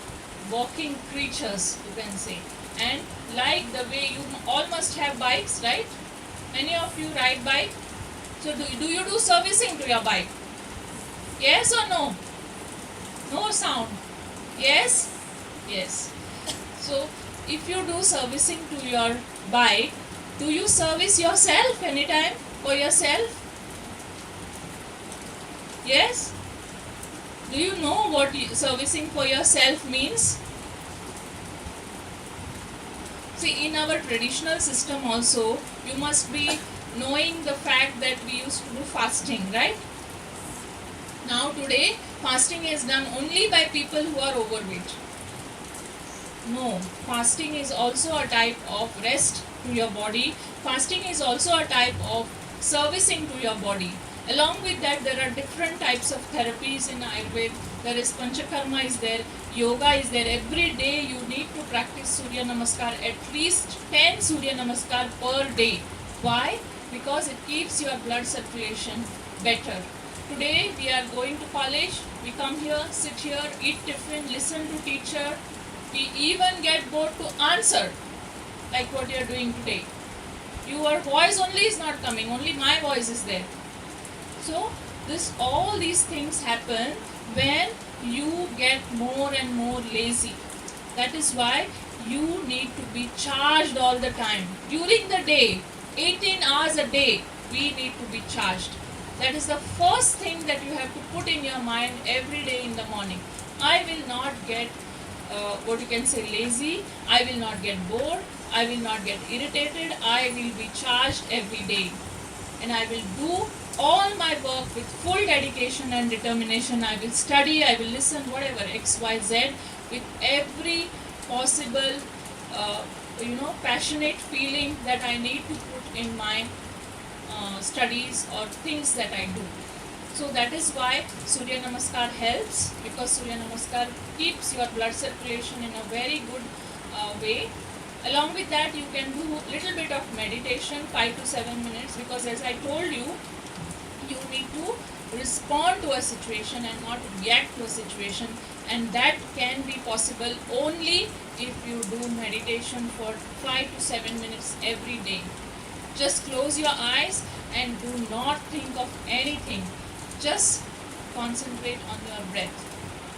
walking creatures, you can say. And like the way you all must have bikes, right? Many of you ride bike. So do you do servicing to your bike? Yes or no? No sound. Yes? Yes. So if you do servicing to your bike, do you service yourself anytime for yourself? Yes? Do you know what servicing for yourself means? See, in our traditional system also, you must be knowing the fact that we used to do fasting, right? Now today, fasting is done only by people who are overweight. No, fasting is also a type of rest to your body. Fasting is also a type of servicing to your body. Along with that, there are different types of therapies in Ayurveda. There is Panchakarma is there, yoga is there. Every day you need to practice Surya Namaskar, at least 10 Surya Namaskar per day. Why? Because it keeps your blood circulation better. Today we are going to college, we come here, sit here, eat tiffin, listen to teacher. We even get bored to answer like what you are doing today. Your voice only is not coming, only my voice is there. So all these things happen when you get more and more lazy. That is why you need to be charged all the time. During the day, 18 hours a day, we need to be charged. That is the first thing that you have to put in your mind every day in the morning. I will not get lazy. I will not get bored. I will not get irritated. I will be charged every day. And I will do all my work with full dedication and determination. I will study, I will listen, whatever, X, Y, Z, with every possible, passionate feeling that I need to put in my studies or things that I do. So that is why Surya Namaskar helps, because Surya Namaskar keeps your blood circulation in a very good way. Along with that, you can do little bit of meditation, 5 to 7 minutes, because as I told you, you need to respond to a situation and not react to a situation, and that can be possible only if you do meditation for 5 to 7 minutes every day. Just close your eyes and do not think of anything. Just concentrate on your breath.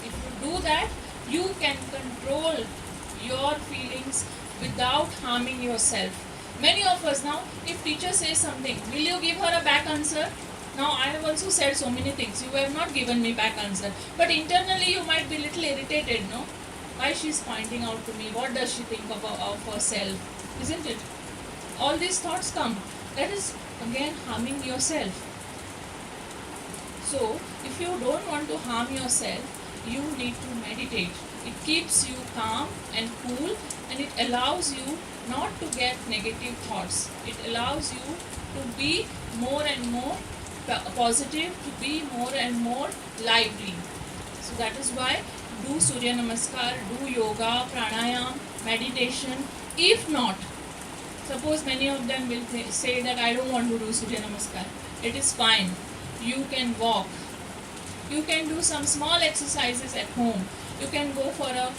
If you do that, you can control your feelings without harming yourself. Many of us now, if teacher says something, will you give her a back answer? Now I have also said so many things. You have not given me back answer. But internally you might be little irritated, no? Why she is pointing out to me? What does she think of herself? Isn't it? All these thoughts come. That is again harming yourself. So if you don't want to harm yourself, you need to meditate. It keeps you calm and cool, and it allows you not to get negative thoughts. It allows you to be more and more positive, to be more and more lively. So that is why do Surya Namaskar, do yoga, pranayam, meditation. If not, suppose many of them will say that I don't want to do Surya Namaskar. It is fine. You can walk. You can do some small exercises at home. You can go for a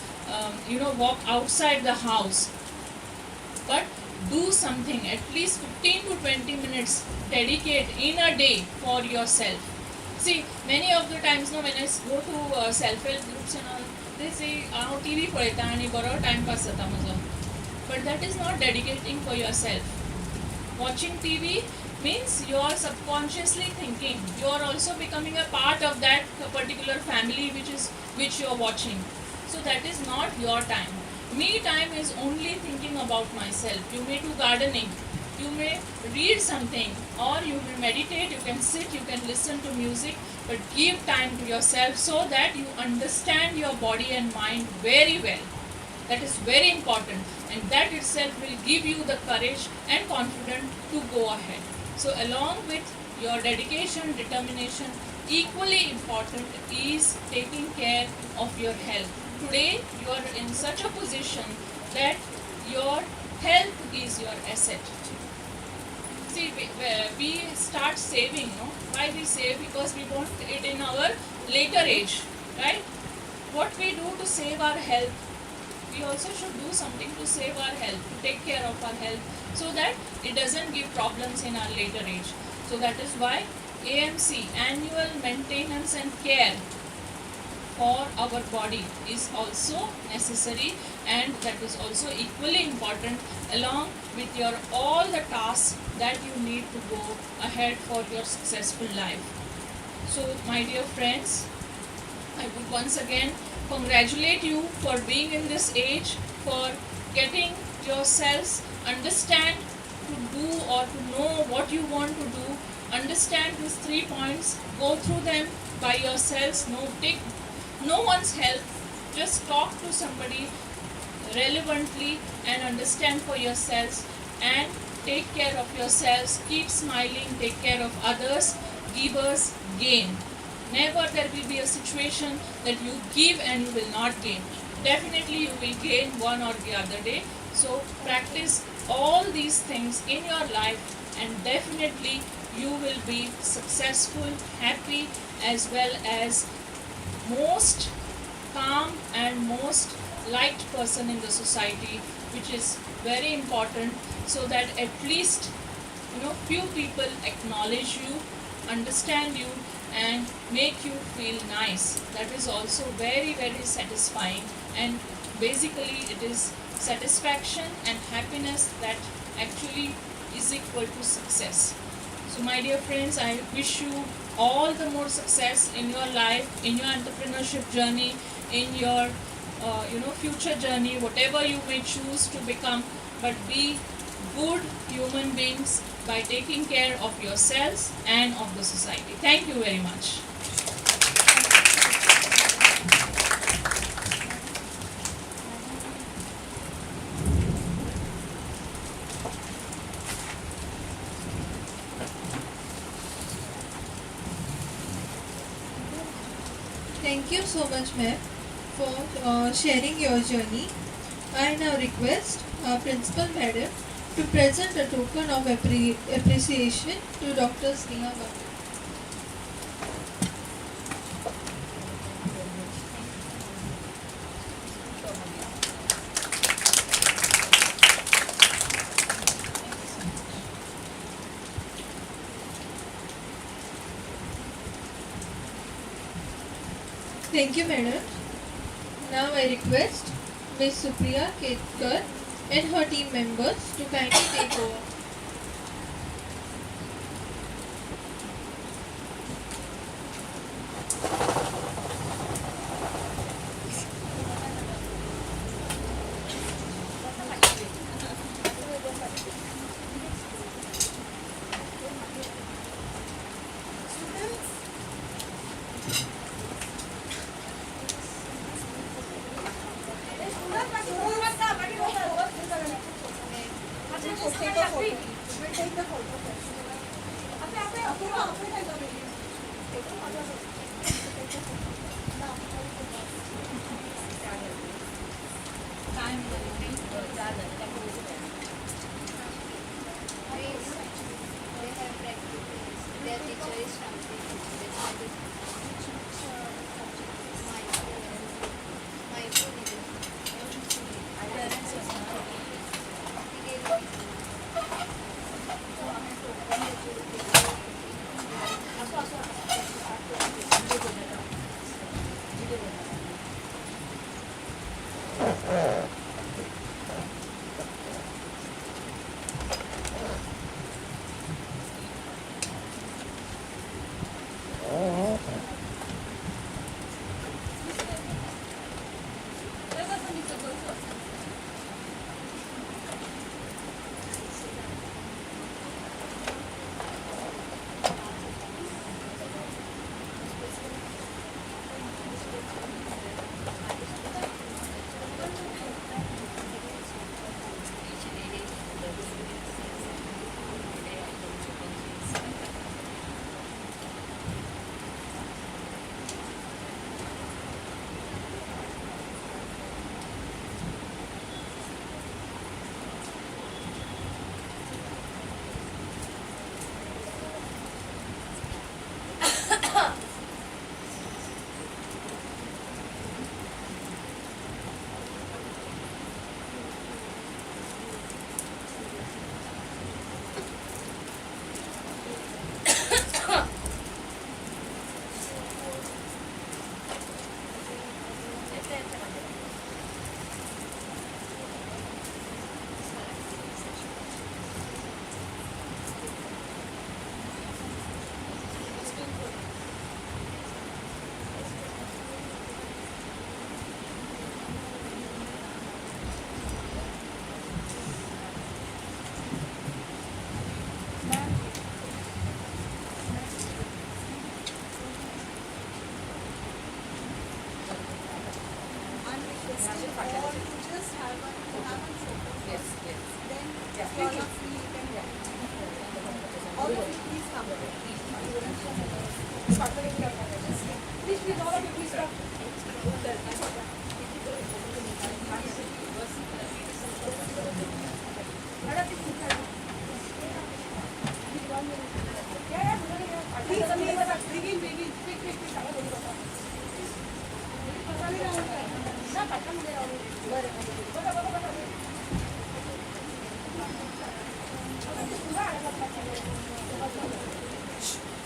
walk outside the house. But do something, at least 15 to 20 minutes, dedicate in a day for yourself. See, many of the times when I go to self-help groups and all, they say, TV पळयता आणि बरो time pass जाता म्हजो. But that is not dedicating for yourself. Watching TV means you are subconsciously thinking. You are also becoming a part of that particular family which you are watching. So that is not your time. Me time is only thinking about myself. You may do gardening, you may read something, or you may meditate, you can sit, you can listen to music, but give time to yourself so that you understand your body and mind very well. That is very important, and that itself will give you the courage and confidence to go ahead. So along with your dedication, determination. Equally important is taking care of your health. Today you are in such a position that your health is your asset. See, we start saving, no? Why we save? Because we want it in our later age, right? What we do to save our health, we also should do something to save our health, to take care of our health, so that it doesn't give problems in our later age. So that is why AMC, annual maintenance and care for our body, is also necessary, and that is also equally important along with your all the tasks that you need to go ahead for your successful life. So my dear friends, I would once again congratulate you for being in this age, for getting yourselves understand to do or to know what you want to do. Understand these 3 points, go through them by yourselves, take no one's help, just talk to somebody relevantly and understand for yourselves, and take care of yourselves, keep smiling, take care of others. Givers gain. Never there will be a situation that you give and you will not gain. Definitely you will gain one or the other day. So practice all these things in your life, and definitely you will be successful, happy, as well as most calm and most liked person in the society, which is very important, so that at least few people acknowledge you, understand you, and make you feel nice. That is also very, very satisfying, and basically it is satisfaction and happiness that actually is equal to success. So my dear friends, I wish you all the more success in your life, in your entrepreneurship journey, in your future journey, whatever you may choose to become, but be good human beings by taking care of yourselves and of the society. Thank you very much. Thank you so much, ma'am, for sharing your journey. I now request our principal madam to present a token of appreciation to Dr. Sneha Bhagat. Thank you, madam. Now I request Ms. Supriya Ketkar and her team members to kindly take over. or to just have one photo. Yes, yes. Then Yeah, all thank you. of you can all of you please come. Please, all of you, please come.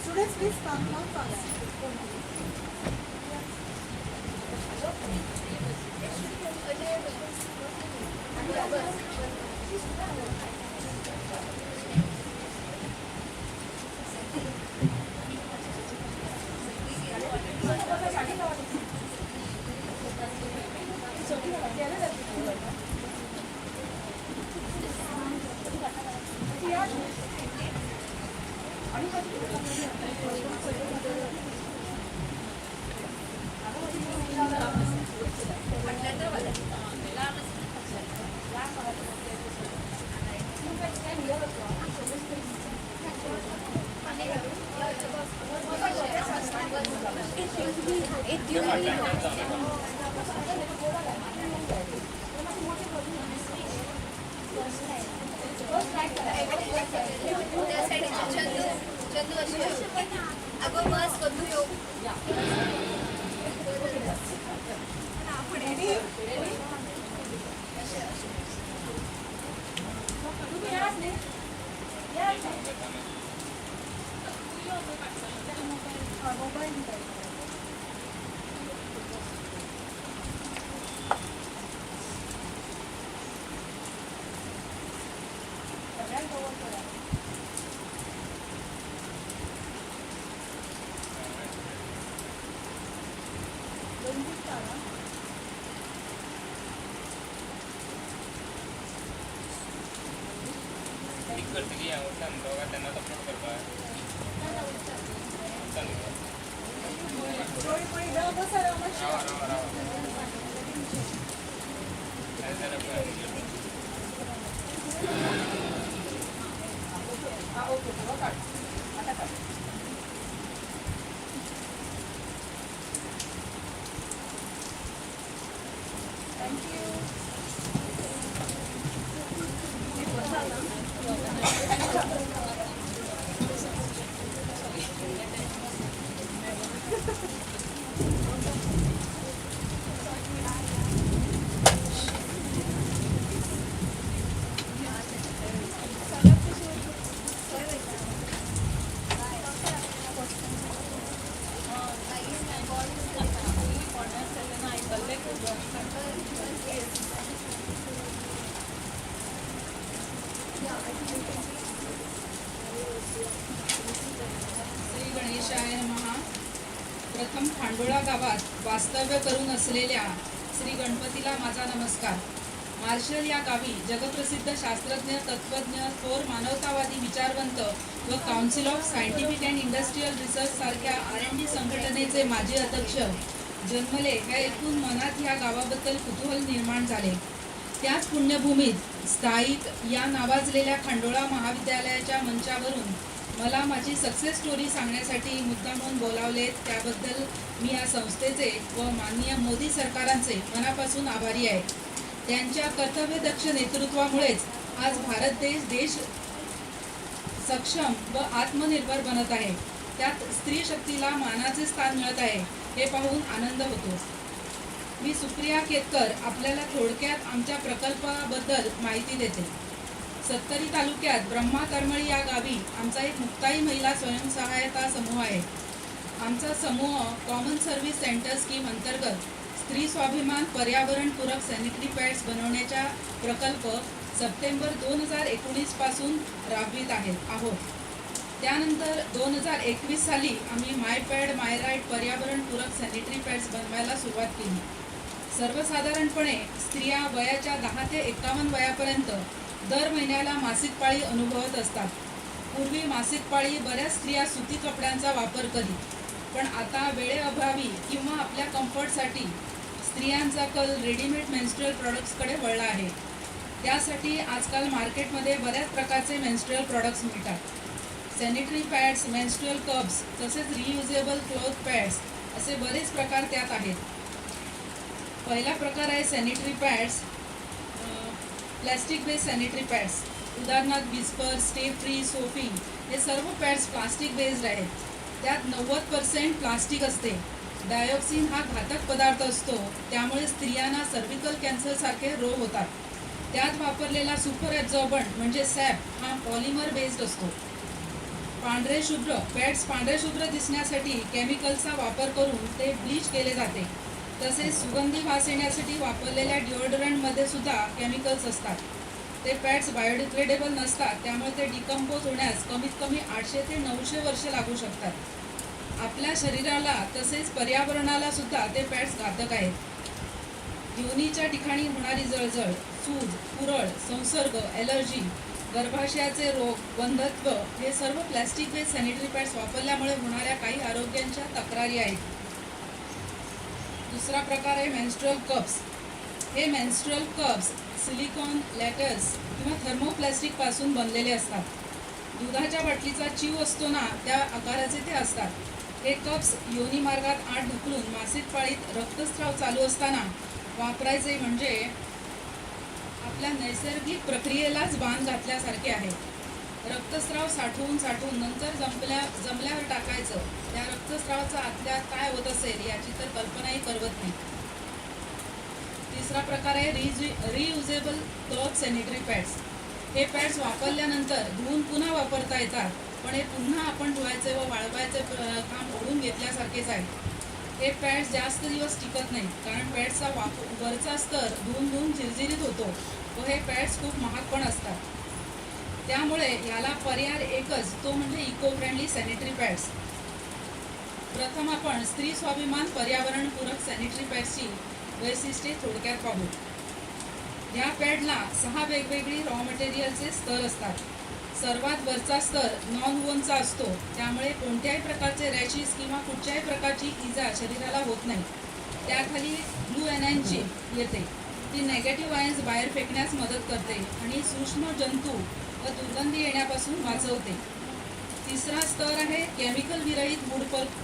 Students, please come now fast. अगं बस कधू येऊ करते की आवडतं दोघा त्यांना support करता श्री गणेशाय नमः. प्रथम खांडोळा गावात वास्तव्य करून असलेल्या श्री गणपतीला माझा नमस्कार. मार्शल या गावी जगप्रसिद्ध शास्त्रज्ञ, तत्त्वज्ञ, थोर मानवतावादी विचारवंत व council of scientific and industrial research सारख्या R&D संघटनेचे माजी अध्यक्ष जन्मले हे ऐकून मनात या गावाबद्दल कुतूहल निर्माण झाले. त्याच पुण्यभूमीत स्थायिक या नावाजलेल्या खांडोळा महाविद्यालयाच्या मंचावरून मला माझी सक्सेस स्टोरी सांगण्यासाठी मुद्दामून बोलावले. त्याबद्दल मी या संस्थेचे व माननीय मोदी सरकारांचे मनापासून आभारी आहे. त्यांच्या कर्तव्यदक्ष नेतृत्वामुळेच आज भारत देश सक्षम व आत्मनिर्भर बनत आहे. त्यात स्त्री शक्तीला मानाचे स्थान मिळत आहे हे पाहून आनंद होतो. मी सुप्रिया केतकर आपल्याला थोडक्यात आमच्या प्रकल्पाबद्दल माहिती देते. सत्तरी तालुक्यात ब्रह्मा करमळी या गावी आमचा एक मुक्ताई महिला स्वयंसहायता समूह आहे. आमचा समूह कॉमन सर्व्हिस सेंटर स्कीम अंतर्गत स्त्री स्वाभिमान पर्यावरणपूरक सॅनिटरी पॅड्स बनवण्याचा प्रकल्प सप्टेंबर 2019 पासून राबवित आहोत. त्यानंतर 2021 साली आम्ही माय पॅड माय राईट पर्यावरणपूरक सॅनिटरी पॅड्स बनवायला सुरुवात केली. सर्वसाधारणपणे स्त्रिया वयाच्या 10 ते 51 वयापर्यंत दर महिन्याला मासिक पाळी अनुभवत असतात. पूर्वी मासिक पाळी बऱ्याच स्त्रिया सुती कपड्यांचा वापर करीत, पण आता वेळेअभावी किंवा आपल्या कम्फर्टसाठी स्त्रियांचा कल रेडीमेड मेन्स्ट्रुअल प्रॉडक्ट्सकडे वळला आहे. त्यासाठी आजकाल मार्केटमध्ये बऱ्याच प्रकारचे मेन्स्ट्रुअल प्रॉडक्ट्स मिळतात. सॅनिटरी पॅड्स, मेन्स्ट्रुअल कप्स तसेच रियुजेबल क्लॉथ पॅड्स असे बरेच प्रकार त्यात आहेत. पहिला प्रकार आहे sanitary pads. Plastic based sanitary pads, उदाहरणार्थ विस्पर, स्टे फ्री, सोफी हे सर्व पॅड्स प्लास्टिक बेस्ड आहेत. त्यात 90% प्लास्टिक असते. डायऑक्सिन हा घातक पदार्थ असतो, त्यामुळे स्त्रियांना सर्व्हिकल कॅन्सरसारखे रोग होतात. त्यात वापरलेला सुपर ॲब्झॉर्बंट म्हणजे सॅप हा पॉलिमर बेस्ड असतो. पांढरे शुभ्र पॅड्स पांढरे शुभ्र दिसण्यासाठी केमिकल्सचा वापर करून ते ब्लीच केले जाते. तसेच सुगंधी वास येण्यासाठी वापरलेल्या डिओड्रंटमध्ये सुद्धा केमिकल्स असतात. ते पॅड्स बायोडिग्रेडेबल नसतात, त्यामुळे ते डिकम्पोज होण्यास कमीत कमी 800 ते 900 वर्ष लागू शकतात. आपल्या शरीराला तसेच पर्यावरणाला सुद्धा ते पॅड्स घातक आहेत. योनीच्या ठिकाणी होणारी जळजळ, सूज, पुरळ, संसर्ग, ॲलर्जी, गर्भाशयाचे रोग, वंध्यत्व हे सर्व प्लॅस्टिक बेस्ड सॅनिटरी पॅड्स वापरल्यामुळे होणाऱ्या काही आरोग्यांच्या तक्रारी आहेत. दुसरा प्रकार आहे मेन्स्ट्रुअल कप्स. हे मेन्स्ट्रुअल कप्स सिलिकॉन, लॅटेक्स किंवा थर्मोप्लास्टिक पासून बनलेले असतात. दुधाच्या बाटलीचा चीव असतो ना, त्या आकाराचे ते असतात. हे कप्स योनी मार्गात आत ढकलून मासिक पाळीत रक्तस्राव चालू असताना वापरायचे, म्हणजे आपल्या नैसर्गिक प्रक्रियेलाच बांध घातल्यासारखे आहे. रक्तस्राव साठवून नंतर जमल्यावर टाकायचं. त्या रक्तस्रावाचा आतल्यात काय होत असेल याची तर कल्पनाही करवत नाही. तिसरा प्रकार आहे रियुजेबल क्लॉथ सॅनिटरी पॅड्स. हे पॅड्स वापरल्यानंतर धुवून पुन्हा वापरता येतात, पण हे पुन्हा आपण धुवायचे व वाळवायचे काम ओढून घेतल्यासारखेच आहे. हे पॅड्स जास्त दिवस टिकत नाहीत, कारण पॅड्सचा वरचा स्तर धुवून झिरझिरीत होतो व हे पॅड्स खूप महाग पण असतात. त्यामुळे याला पर्याय एकच, तो म्हणजे इको फ्रेंडली सॅनिटरी पॅड्स. प्रथम आपण स्त्री स्वाभिमान पर्यावरणपूरक सॅनिटरी पॅड्सची वैशिष्ट्ये थोडक्यात पाहू. या पॅडला 6 वेगवेगळी रॉ मटेरियलचे स्तर असतात. सर्वात वरचा स्तर नॉन वोनचा असतो, त्यामुळे कोणत्याही प्रकारचे रॅशेस किंवा कुठच्याही प्रकारची इजा शरीराला होत नाही. त्याखाली ब्लू एनायनची येते. ती नेगेटिव्ह आयन्स बाहेर फेकण्यास मदत करते आणि सूक्ष्म जंतू व दुर्गंधी येण्यापासून वाचवते. तिसरा स्तर आहे केमिकल विरहित वूड पल्प.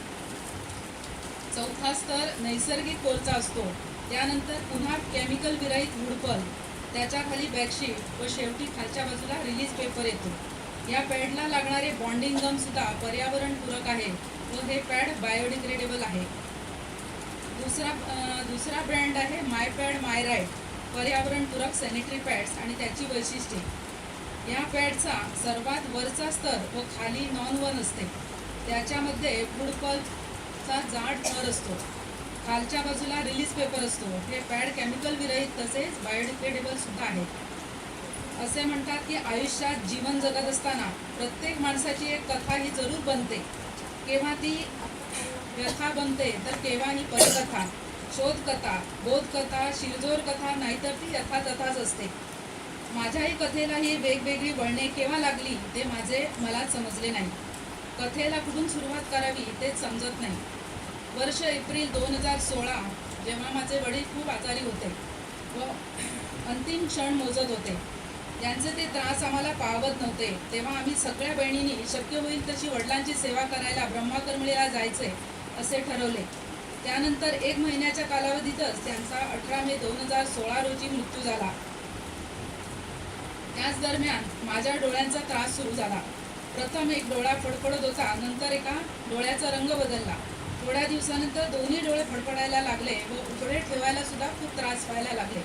चौथा स्तर नैसर्गिक कोळसा असतो. त्यानंतर पुन्हा केमिकल विरहित वूड पल्प, त्याच्या खाली बॅकशीट व शेवटी खालच्या बाजूला रिलीज पेपर येतो. या पॅडला लागणारे बॉन्डिंग गम सुद्धा पर्यावरणपूरक आहे व हे पॅड बायोडिग्रेडेबल आहे. दुसरा ब्रँड आहे माय पॅड माय राईट, पर्यावरणपूरक सॅनिटरी पॅड्स आणि त्याची वैशिष्ट्ये. या पॅडचा सर्वात वरचा स्तर व खाली नॉन वन असते. त्याच्यामध्ये वूड पल्पचा जाड थर असतो. खालच्या बाजूला रिलीज पेपर असतो. हे पॅड केमिकल विरहित तसेच बायोडिग्रेडेबल सुद्धा आहे. असे म्हणतात की आयुष्यात जीवन जगत असताना प्रत्येक माणसाची एक कथा ही जरूर बनते. केव्हा ती व्यथा बनते तर केव्हा ही परिकथा, शोधकथा, बोधकथा, शिरजोर कथा, नाहीतर ती यथातथाच असते. माझ्याही कथेला ही वेगवेगळी वळणे केव्हा लागली ते मलाच समजले नाही. कथेला कुठून सुरुवात करावी तेच समजत नाही. वर्ष एप्रिल 2016, जेव्हा माझे वडील खूप आजारी होते व अंतिम क्षण मोजत होते. त्यांचे ते त्रास आम्हाला पाहवत नव्हते, तेव्हा आम्ही सगळ्या बहिणींनी शक्य होईल तशी वडिलांची सेवा करायला ब्रह्मकर्मळीला जायचे असे ठरवले. त्यानंतर 1 महिन्याच्या कालावधीतच त्यांचा 18 मे 2016 रोजी मृत्यू झाला. त्याच दरम्यान माझ्या डोळ्यांचा त्रास सुरू झाला. प्रथम एक डोळा फडफडत होता, नंतर एका डोळ्याचा रंग बदलला. थोड्या दिवसानंतर दोन्ही डोळे फडफडायला लागले व उघडे ठेवायला सुद्धा खूप त्रास व्हायला लागले.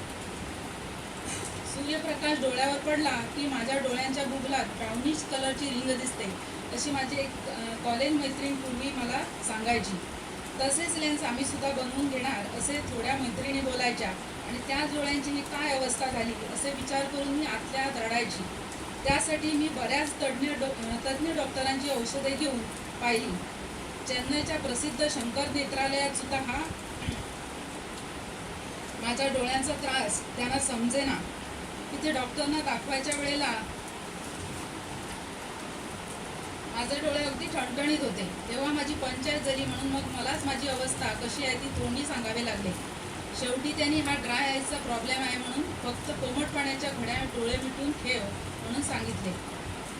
सूर्यप्रकाश डोळ्यावर पडला की माझ्या डोळ्यांच्या बुबलात ब्राउनिश कलरची रिंग दिसते, अशी माझी एक कॉलेज मैत्रीण पूर्वी मला सांगायची. तसेच लेन्स आम्ही सुद्धा बनवून घेणार असे थोड्या मैत्रिणी बोलायच्या आणि त्याच डोळ्यांची ही काय अवस्था झाली असे विचार करून मी आतल्यात रडायची. त्यासाठी मी बऱ्याच तज्ज्ञ डॉक्टरांची औषधे घेऊन पाहिली. चेन्नईच्या प्रसिद्ध शंकर नेत्रालयात सुद्धा हा माझ्या डोळ्यांचा त्रास त्यांना समजेना. तिथे डॉक्टरना दाखवायच्या वेळेला माझे डोळे अगदी ठणठणीत होते. तेव्हा माझी पंचायत झाली, म्हणून मग मलाच माझी अवस्था कशी आहे ती तोंडी सांगावे लागले. शेवटी त्यांनी हा ड्राय आयचा प्रॉब्लेम आहे म्हणून फक्त कोमट पाण्याच्या घड्या डोळे मिटून ठेव म्हणून सांगितले.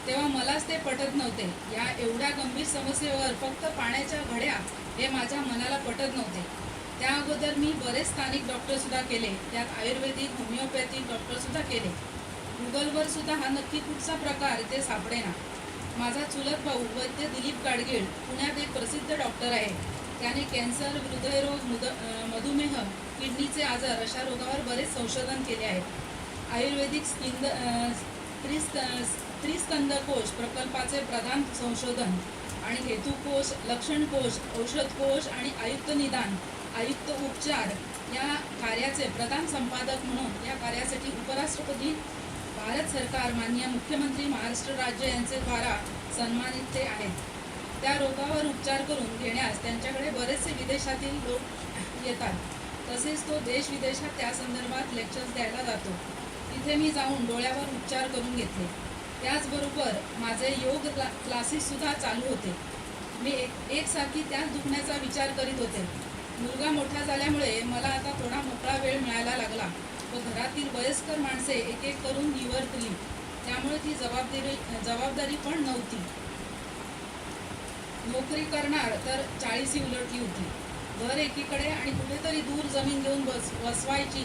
तेव्हा मलाच ते पटत नव्हते. या एवढ्या गंभीर समस्येवर फक्त पाण्याच्या घड्या हे माझ्या मनाला पटत नव्हते. त्या अगोदर मी बरेच स्थानिक डॉक्टरसुद्धा केले, त्यात आयुर्वेदिक होमिओपॅथिक डॉक्टरसुद्धा केले. गुगलवर सुद्धा हा नक्की कुठचा प्रकार ते सापडेना. माझा चुलत भाऊ वैद्य दिलीप गाडगीळ पुण्यात एक प्रसिद्ध डॉक्टर आहे. त्याने कॅन्सर, हृदयरोग, मधुमेह, किडनीचे आजार अशा रोगावर बरेच संशोधन केले आहे. आयुर्वेदिक त्रिस्कंदकोश प्रकल्पाचे प्रधान संशोधन आणि हेतुकोश, लक्षणकोश, औषधकोश आणि आयुक्त निदान, आयुक्त उपचार या कार्याचे प्रधान संपादक म्हणून या कार्यासाठी उपराष्ट्रपती भारत सरकार, माननीय मुख्यमंत्री महाराष्ट्र राज्य यांचे द्वारा सन्मानित आहेत. त्या रोगावर उपचार करून घेण्यास त्यांच्याकडे बरेचसे विदेशातील लोक येतात. तसेच तो देश विदेशात त्या संदर्भात लेक्चर्स द्यायला जातो. तिथे मी जाऊन डोळ्यावर उपचार करून घेतले. त्याचबरोबर माझे योग क्लासेससुद्धा चालू होते. मी एकसारखी त्याच दुखण्याचा विचार करीत होते. मुलगा मोठा झाल्यामुळे मला आता थोडा मोकळा वेळ मिळायला लागला व घरातील वयस्कर माणसे एक एक करून निवर्तली. त्यामुळे ती जबाबदारी पण नव्हती. नोकरी करणार तर 40 उलटली होती. घर एकीकडे आणि कुठेतरी दूर जमीन घेऊन वसवायची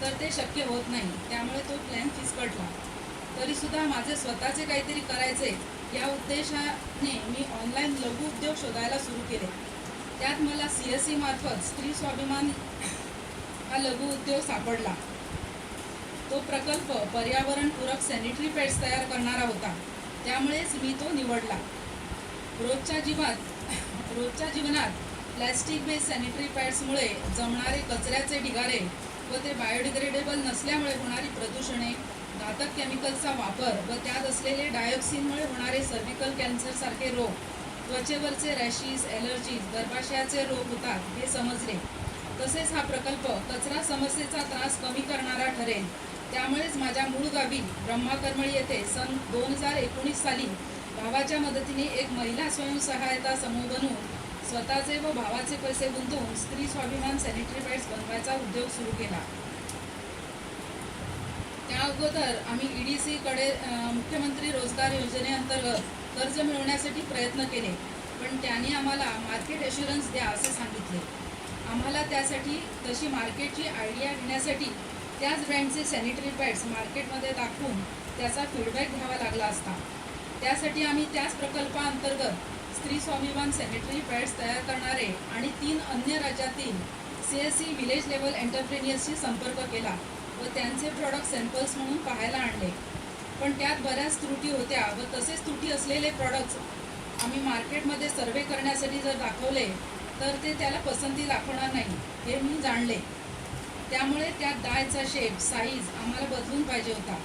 तर ते शक्य होत नाही. त्यामुळे तो प्लॅन फिसकटला. तरीसुद्धा माझे स्वतःचे काहीतरी करायचे या उद्देशाने मी ऑनलाईन लघु उद्योग शोधायला सुरू केले. त्यात मला CSE मार्फत स्त्री स्वाभिमान हा लघु उद्योग सापडला. तो प्रकल्प पर्यावरणपूरक सॅनिटरी पॅड्स तयार करणारा होता. त्यामुळेच मी तो निवडला. रोजच्या जीवनात प्लॅस्टिक बेस्ड सॅनिटरी पॅड्समुळे जमणारे कचऱ्याचे ढिगारे व ते बायोडिग्रेडेबल नसल्यामुळे होणारी प्रदूषणे, घातक केमिकल्सचा वापर व त्यात असलेले डायऑक्सिनमुळे होणारे सर्व्हिकल कॅन्सरसारखे रोग, त्वचेवरचे रॅशीज, ॲलर्जीज, गर्भाशयाचे रोग होतात हे समजले. तसेच हा प्रकल्प कचरा समस्येचा त्रास कमी करणारा ठरेल. त्यामुळेच माझ्या मूळ गावी ब्रह्माकरमळी येथे सन 2019 साली भावाच्या मदतीने एक महिला स्वयंसहायता समूह बनवून स्वतःचे व भावाचे पैसे गुंतवून स्त्री स्वाभिमान सॅनिटरी पॅड्स बनवायचा उद्योग सुरू केला. त्या अगोदर आम्ही EDC कडे मुख्यमंत्री रोजगार योजनेअंतर्गत कर्ज मिळवण्यासाठी प्रयत्न केले, पण त्यांनी आम्हाला मार्केट ॲश्युरन्स द्या असे सांगितले. आम्हाला त्यासाठी तशी मार्केटची आयडिया घेण्यासाठी त्याच ब्रँडचे सॅनिटरी पॅड्स मार्केटमध्ये दाखवून त्याचा फीडबॅक घ्यावा लागला असता. त्यासाठी आम्ही त्याच प्रकल्पाअंतर्गत स्त्री स्वाभिमान सॅनिटरी पॅड्स तयार करणारे आणि 3 अन्य राज्यातील CSE विलेज लेवल एंटरप्रेन्युअर्सशी संपर्क केला व त्यांचे प्रॉडक्ट सॅम्पल्स म्हणून पाहायला आणले. पण त्यात बऱ्याच त्रुटी होत्या व तसेच त्रुटी असलेले प्रॉडक्ट्स आम्ही मार्केटमध्ये सर्वे करण्यासाठी जर दाखवले तर ते त्याला पसंती दाखवणार नाही हे मी जाणले. त्यामुळे त्यात डायचा शेप, साईज आम्हाला बदलून पाहिजे होता.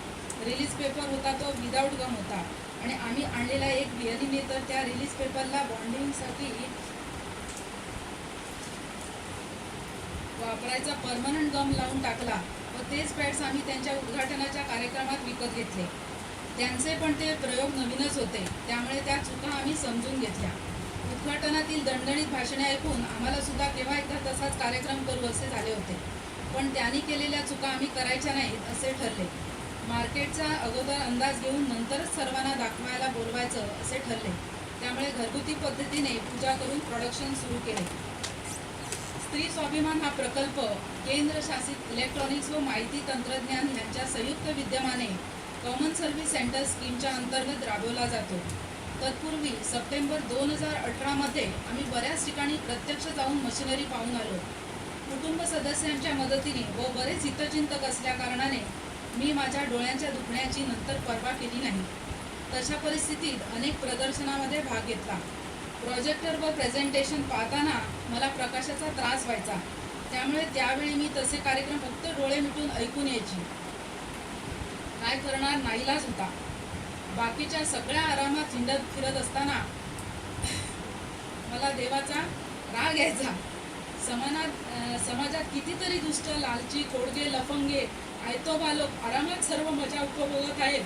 रिलीज पेपर होता तो विदाऊट गम होता आणि आम्ही आणलेला एक बिअरिंग तर त्या रिलीज पेपरला बॉन्डिंगसाठी वापरायचा परमनंट गम लावून टाकला व तेच पॅड्स आम्ही त्यांच्या उद्घाटनाच्या कार्यक्रमात विकत घेतले. त्यांचे पण ते प्रयोग नवीनच होते. त्यामुळे त्या चुका आम्ही समजून घेतल्या. उद्घाटनातील दणदणीत भाषणे ऐकून आम्हाला सुद्धा केव्हा एकदा तसाच कार्यक्रम करू असे झाले होते. पण त्यांनी केलेल्या चुका आम्ही करायच्या नाहीत असे ठरले. मार्केटचा अगोदर अंदाज घेऊन नंतरच सर्वांना दाखवायला बोलवायचं असे ठरले. त्यामुळे घरगुती पद्धतीने पूजा करून प्रोडक्शन सुरू केले. स्त्री स्वाभिमान हा प्रकल्प केंद्रशासित इलेक्ट्रॉनिक्स व माहिती तंत्रज्ञान यांच्या संयुक्त विद्यमाने कॉमन सर्व्हिस सेंटर स्कीमच्या अंतर्गत राबवला जातो. तत्पूर्वी सप्टेंबर 2018 मध्ये आम्ही बऱ्याच ठिकाणी प्रत्यक्ष जाऊन मशिनरी पाहून आलो. कुटुंब सदस्यांच्या मदतीने व बरेच हितचिंतक असल्या कारणाने मी माझ्या डोळ्यांच्या दुखण्याची नंतर पर्वा केली नाही. तशा परिस्थितीत अनेक प्रदर्शनामध्ये भाग घेतला. प्रोजेक्टर व प्रेझेंटेशन पाहताना मला प्रकाशाचा त्रास व्हायचा. त्यामुळे त्यावेळी मी तसे कार्यक्रम फक्त डोळे मिटून ऐकून यायची. काय करणार, नाईलाज होता. बाकीच्या सगळ्या आरामात हिंडत फिरत असताना मला देवाचा राग यायचा. समाजात कितीतरी दुष्ट, लालची, खोडगे, लफंगे, आयतोबा लोक आरामात सर्व मजा उपभोगत आहेत.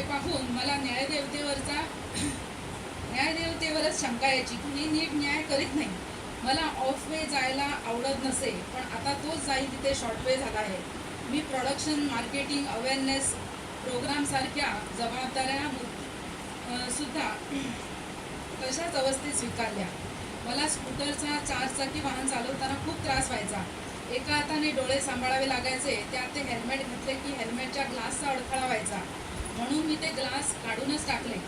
हे पाहून मला न्यायदेवतेवरच शंका यायची की मी नीट न्याय करीत नाही. मला ऑफ वे जायला आवडत नसे, पण आता तोच जाईल तिथे शॉर्ट वे झाला आहे. मी प्रोडक्शन, मार्केटिंग, अवेअरनेस प्रोग्रामसारख्या जबाबदाऱ्या सुद्धा तशाच अवस्थेत स्वीकारल्या. मला स्कूटरचा 4 चाकी वाहन चालवताना खूप त्रास व्हायचा. एका हाताने डोळे सांभाळावे लागायचे, त्यात ते हेल्मेट घातले की हेल्मेटच्या ग्लासचा अडथळा व्हायचा, म्हणून मी ते ग्लास काढूनच टाकले.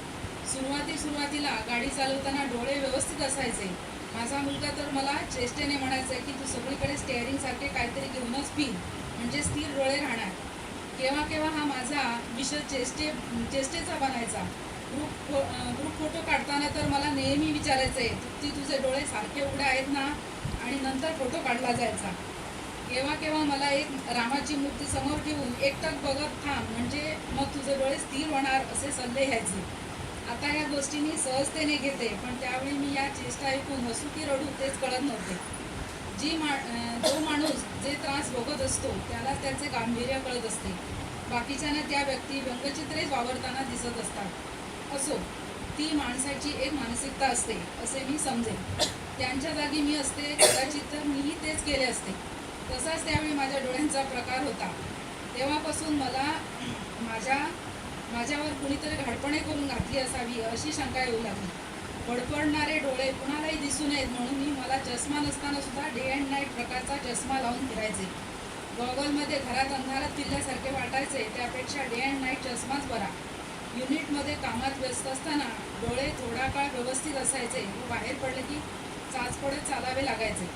सुरुवातीला गाडी चालवताना डोळे व्यवस्थित असायचे. माझा मुलगा तर मला चेष्टेने म्हणायचा की तू सगळीकडे स्टेअरिंगसारखे काहीतरी घेऊनच फिर, म्हणजे स्थिर डोळे राहणार. केव्हा हा माझा विषय चेष्टेचा बनायचा. ग्रुप फोटो काढताना तर मला नेहमी विचारायचे, तुझे डोळे सारखे उघडे आहेत ना, आणि नंतर फोटो काढला जायचा. केव्हा मला एक रामाची मूर्ती समोर ठेवून एकटक बघत थांब, म्हणजे मग तुझे डोळे स्थिर होणार, असे सल्ले घ्यायचे. आता या गोष्टी मी सहजतेने घेते, पण त्यावेळी मी या चेष्टा ऐकून हसू की रडू तेच कळत नव्हते. जो माणूस जे त्रास भोगत असतो त्याला त्याचे गांभीर्य कळत असते. बाकीच्यांना त्या व्यक्ती व्यंगचित्रेच वावरताना दिसत असतात. असो, ती माणसाची एक मानसिकता असते असे मी समजेन. त्यांच्या जागी मी असते कदाचित तर मीही तेच केले असते. तसाच त्यावेळी माझ्या डोळ्यांचा प्रकार होता. तेव्हापासून मला माझ्यावर कुणीतरी घाडपणे करून घातली असावी अशी शंका येऊ लागली. फडफडणारे डोळे कुणालाही दिसू नयेत म्हणून मी मला चष्मा नसताना सुद्धा डे अँड नाईट प्रकारचा चष्मा लावून फिरायचे. गॉगलमध्ये घरात अंधारात फिरल्यासारखे वाटायचे, त्यापेक्षा डे अँड नाईट चष्माच बरा. युनिटमध्ये कामात व्यस्त असताना डोळे थोडा काळ व्यवस्थित असायचे व बाहेर पडले की चाचपडत चालावे लागायचे.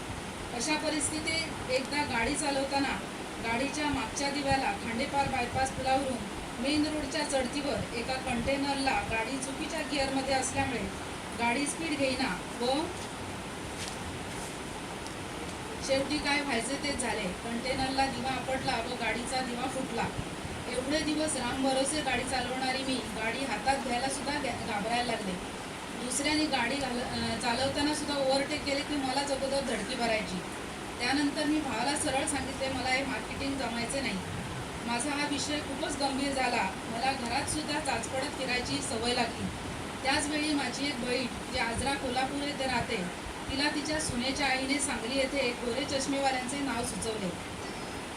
अशा परिस्थितीत एकदा गाडी चालवताना गाडीच्या मागच्या दिव्याला खांडेपार बायपास पुलावरून मेन रोडच्या चढतीवर एका कंटेनरला गाडी चुकीच्या गिअरमध्ये असल्यामुळे गाडी स्पीड घेईना व शेवटी काय व्हायचे तेच झाले. कंटेनरला दिवा आपटला व गाडीचा दिवा फुटला. एवढे दिवस रामभरोसे गाडी चालवणारी मी गाडी हातात घ्यायला सुद्धा घाबरायला लागले. दुसऱ्याने गाडी चालवताना सुद्धा ओव्हरटेक केले की मलाच अगोदर धडकी भरायची. त्यानंतर मी भावाला सरळ सांगितले, मला हे मार्केटिंग जमायचे नाही. माझा हा विषय खूपच गंभीर झाला. मला घरात सुद्धा चाचपडत फिरायची सवय लागली. त्याचवेळी माझी एक बहीण जी आजरा कोल्हापूर येथे राहते, तिला तिच्या सुनेच्या आईने सांगली येथे गोरे चष्मेवाल्यांचे नाव सुचवले.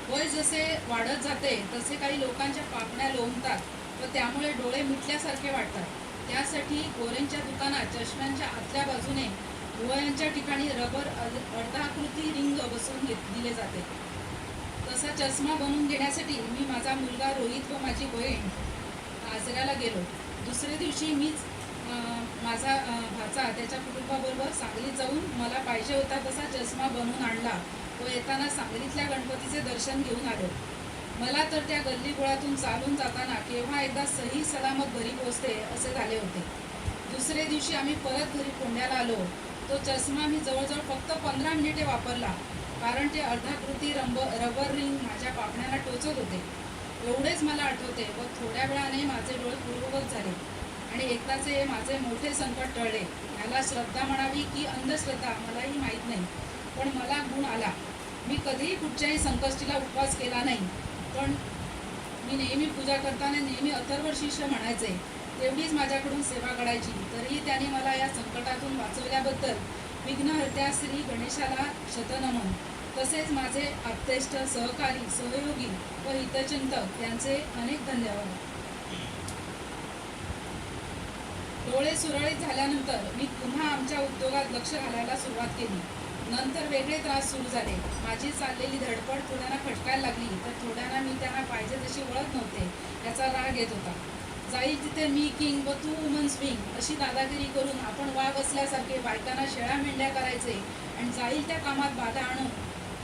वय जसे वाढत जाते तसे काही लोकांच्या पापण्या लोंबतात व त्यामुळे डोळे मिटल्यासारखे वाटतात. त्यासाठी गोरेंच्या दुकानात चष्म्यांच्या आतल्या बाजूने भुवयांच्या ठिकाणी रबर अर्धाकृती रिंग बसवून दिले जाते. तसा चष्मा बनवून घेण्यासाठी मी, माझा मुलगा रोहित व माझी बहीण आजऱ्याला गेलो. दुसऱ्या दिवशी मीच माझा भाचा त्याच्या कुटुंबाबरोबर सांगलीत जाऊन मला पाहिजे होता तसा चष्मा बनवून आणला व येताना सांगलीतल्या गणपतीचे दर्शन घेऊन आलो. मला तर त्या गल्लीगोळातून चालून जाताना केव्हा एकदा सही सलामत घरी पोचते असे झाले होते. दुसरे दिवशी आम्ही परत घरी कोंड्याला आलो. तो चष्मा मी जवळजवळ फक्त 15 मिनिटे वापरला, कारण ते अर्धाकृती रबर रिंग माझ्या पापण्यांना टोचत होते. एवढेच मला आठवते व थोड्या वेळाने माझे डोळे पूर्ववत झाले आणि एकदाचे माझे मोठे संकट टळले. याला श्रद्धा म्हणावी की अंधश्रद्धा मलाही माहीत नाही, पण मला गुण आला. मी कधीही कुठच्याही संकष्टीला उपवास केला नाही, पण मी नेहमी पूजा करताना नेहमी अथर्व शिष्य म्हणायचे. तेवढीच माझ्याकडून सेवा घडायची. तरीही त्याने मला या संकटातून वाचवल्याबद्दल विघ्नहर्त्या श्री गणेशाला शतनमन. तसेच माझे आप्तेष्ट, सहकारी, सहयोगी व हितचिंतक यांचे अनेक धन्यवाद. डोळे सुरळीत झाल्यानंतर मी पुन्हा आमच्या उद्योगात लक्ष घालायला सुरुवात केली. नंतर वेगळे त्रास सुरू झाले. माझी चाललेली धडपड थोड्यांना खटकायला लागली तर थोड्यांना मी त्यांना पाहिजे तशी ओळख नव्हते याचा राग येत होता. जाईल तिथे मी किंग व तू वुमन स्विंग अशी दादागिरी करून आपण वाघ असल्यासारखे बायकांना शेळ्या मेंढ्या करायचे आणि जाईल त्या कामात बाधा आणून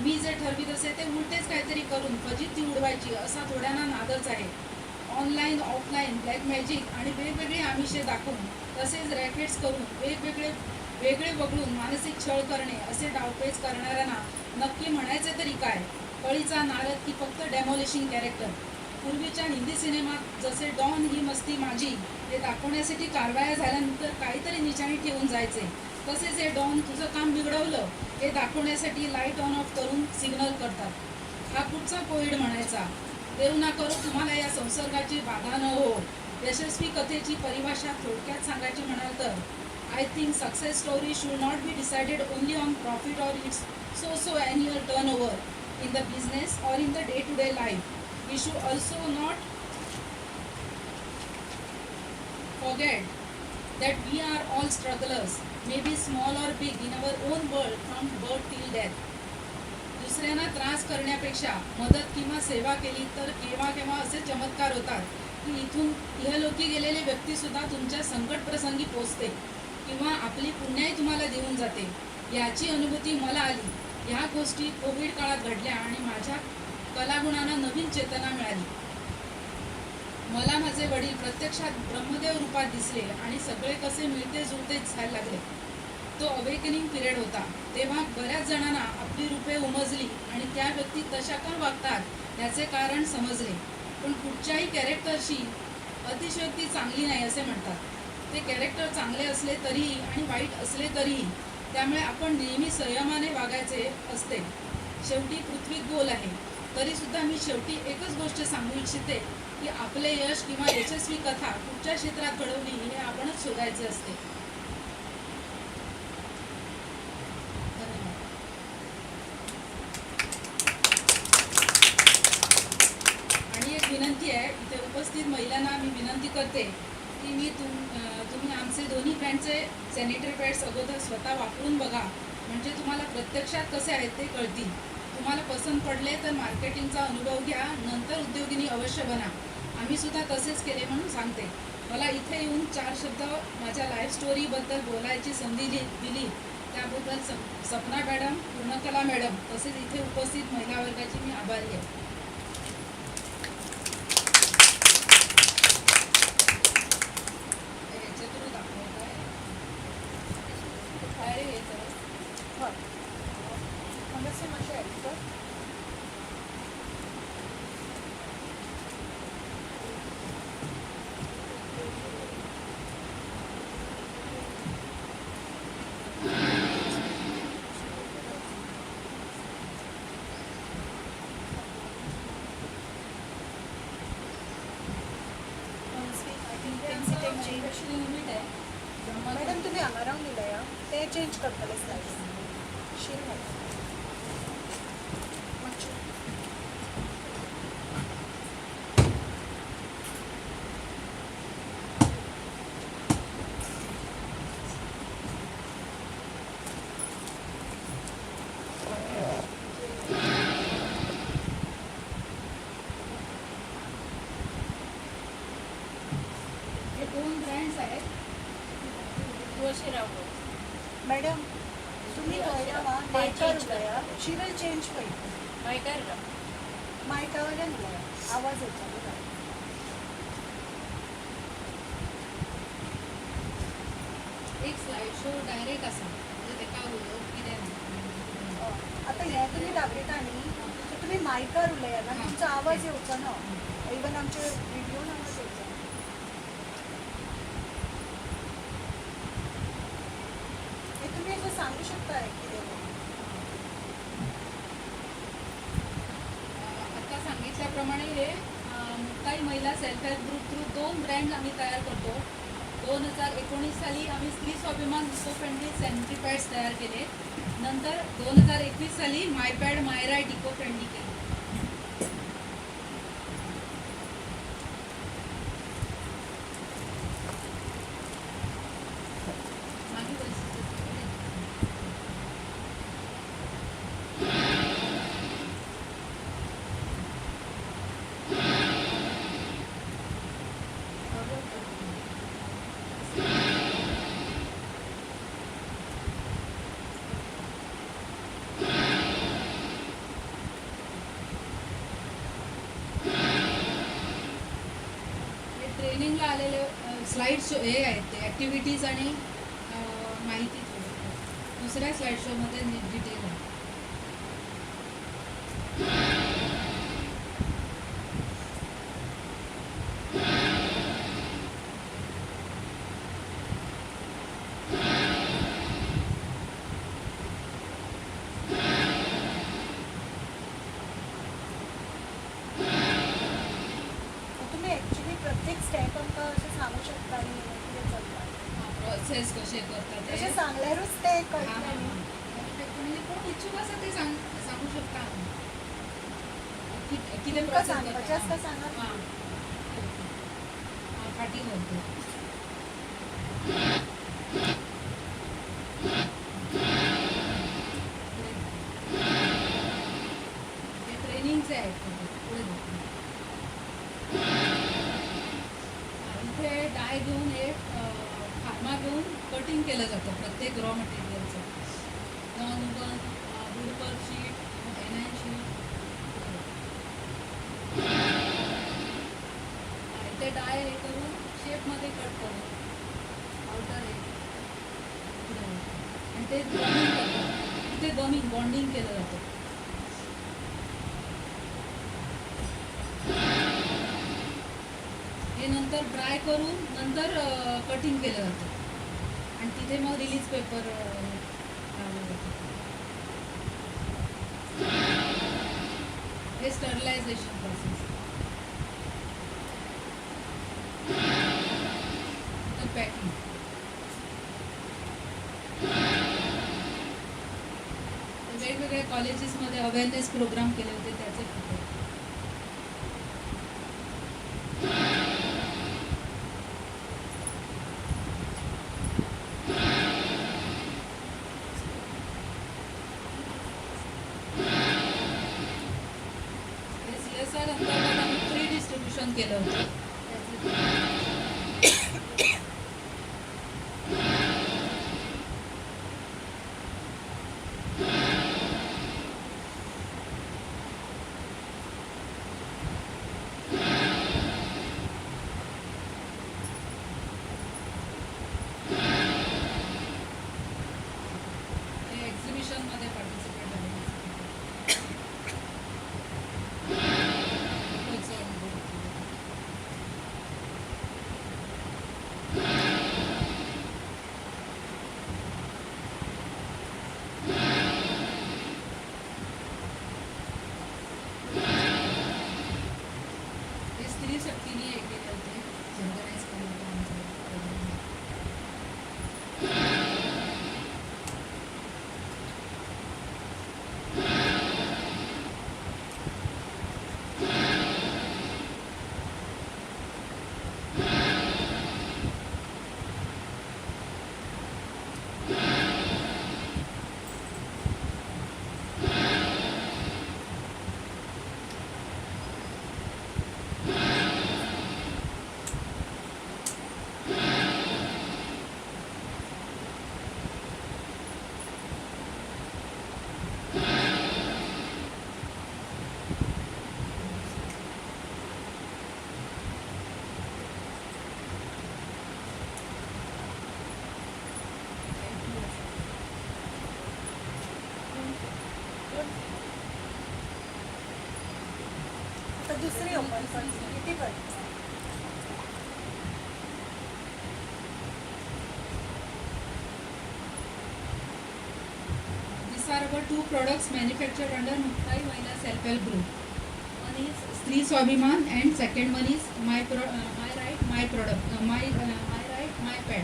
मी जे ठरवित असे ते उलटेच काहीतरी करून फजिती उडवायची असा थोड्यांना नादच आहे. ऑनलाईन, ऑफलाईन, ब्लॅक मॅजिक आणि वेगवेगळे आमिषे दाखवून तसेच रॅकेट्स करून वेगळे वगळून मानसिक छळ करणे असे डावपेच करणाऱ्यांना नक्की म्हणायचे तरी काय? कळीचा नारद की फक्त डेमोलिशिंग कॅरेक्टर? पूर्वीच्या हिंदी सिनेमात जसे डॉन ही मस्ती माझी हे दाखवण्यासाठी कारवाया झाल्यानंतर काहीतरी निशाणी ठेवून जायचे, तसेच हे डॉन तुझं काम बिघडवलं हे दाखवण्यासाठी लाईट ऑन ऑफ करून सिग्नल करतात. हा कुठचा कोविड म्हणायचा? देव ना करो तुम्हाला या संसर्गाची बाधा न हो. यशस्वी कथेची परिभाषा थोडक्यात सांगायची म्हणाल तर I think success story should not be decided only on profit or it's so annual turnover in the business or in the day-to-day life. We should also not forget that we are all strugglers, maybe small or big, in our own world from birth till death. दुसऱ्यांना त्रास करण्यापेक्षा मदत किंवा सेवा केली तर केव्हा केव्हा असे चमत्कार होतात की इथून इहलोकी गेलेले व्यक्तीसुद्धा तुमच्या संकट प्रसंगी पोचते किंवा आपली पुण्याही तुम्हाला देऊन जाते. याची अनुभूती मला आली. ह्या गोष्टी कोविड काळात घडल्या आणि माझ्या कलागुणांना नवीन चेतना मिळाली. मला माझे वडील प्रत्यक्षात ब्रह्मदेव रूपात दिसले आणि सगळे कसे मिळते जुळते झायला लागले. तो अवेकनिंग पिरियड होता. तेव्हा बऱ्याच जणांना आपली रूपे उमजली आणि त्या व्यक्ती कशा का वागतात याचे कारण समजले. पण कुठच्याही कॅरेक्टरशी अतिशयोक्ती चांगली नाही असे म्हणतात. ते कॅरेक्टर चांगले असले तरीही आणि वाईट असले तरीही त्यामुळे आपण नेहमी संयमाने वागायचे असते. शेवटी पृथ्वी गोल आहे. तरीसुद्धा मी शेवटी एकच गोष्ट सांगू इच्छिते की आपले यश किंवा यशस्वी कथा कुठच्या क्षेत्रात घडवली हे आपणच शोधायचे असते. आणि एक विनंती आहे इथे उपस्थित महिलांना मी विनंती करते की तुम्ही आमचे दोन्ही ब्रँडचे सॅनिटरी पॅड्स अगोदर स्वतः वापरून बघा. म्हणजे तुम्हाला प्रत्यक्षात कसे आहेत ते कळतील. तुम्हाला पसंत पडले तर मार्केटिंगचा अनुभव घ्या. नंतर उद्योगिनी अवश्य बना. आम्ही सुद्धा तसेच केले म्हणून सांगते. मला इथे येऊन 4 शब्द माझ्या लाईफ स्टोरीबद्दल बोलायची संधी दिली त्याबद्दल सपना मॅडम, पूर्णकला मॅडम तसेच इथे उपस्थित महिला वर्गाची मी आभारी आहे. मॅडम तुम्ही हांगा दिलं या ते चेंज करतले स्लाइड्स शील मॅडम तुम्ही मायकार उलया शी विल चेंज पळय मायकावयल्यान उलया आवाज येता बघा. एक स्लाइड शो डायरेक्ट असा म्हणजे तेका उलोवप कितें आता हे तुम्ही दाखयता न्ही तर तुम्ही मायकार उलया ना तुमचा आवाज येवचो ना. इवन आमचे व्हिडिओन आवाज येवचो. तुम्ही असं सांगू शकता कितें आता सांगितल्याप्रमाणे हे मुक्ताई महिला self help group through 2 brand आम्ही तयार करतो. 2019 साली आम्ही स्त्री स्वाभिमान इको फ्रेंडली सॅनिटरी पॅड्स तयार केले. नंतर 2021 साली मायपॅड मायराईट इको फ्रेंडली केले. ट्रेनिंगला आलेले स्लाइड शो हे आहेत ते ॲक्टिव्हिटीज आणि माहिती. दुसऱ्या स्लाइड शोमध्ये डिटेल आहे. तुम्ही ॲक्च्युली बेसिक स्टेप आमकां अशें सांगू शकता न्ही कितें चलता प्रोसेस कशें करता ते तशें सांगल्यारूच ते हां, कळटलें हां, न्ही हां. म्हणजे कोण इच्छुक आसा ते सांगू शकता कितें तुमकां प्रोसेस सांगपाचें आसता सांगात हां फाटी व्हरता हे ट्रेनिंगचे आहेत पुढे इथे डाय घेऊन हे फार्मा घेऊन कटिंग केलं जातं प्रत्येक रॉ मटेरियलचं नॉन उबन वुडपर शीट एनआय शीट इथे डाय हे करून शेपमध्ये कट करून आउटर हे आणि ते गमिंग करतात इथे गमिंग बॉन्डिंग केलं जातं हे नंतर ड्राय करून नंतर कटिंग केलं जातं आणि तिथे मग रिलीज पेपर लावलं जातं हे स्टरलायझेशन प्रोसेस तर पॅकिंग वेगवेगळ्या कॉलेजेसमध्ये अवेअरनेस प्रोग्राम केले होते त्याचे फोटो CSR अंतर्गत आम्ही फ्री डिस्ट्रीब्युशन केलं होतं एक्झिबिशनमध्ये पार्टिसिपेट झाले हे स्त्री शक्तीने हे केले होते ऑर्गनाईज केलं होतं आमचं आता दुसरी ओपन करतो किती करतो These are our two products manufactured under Muktai Mahila Self-Help Group. One is STREE Swabiman and second one is My Right, My Product, My Right, My Pet.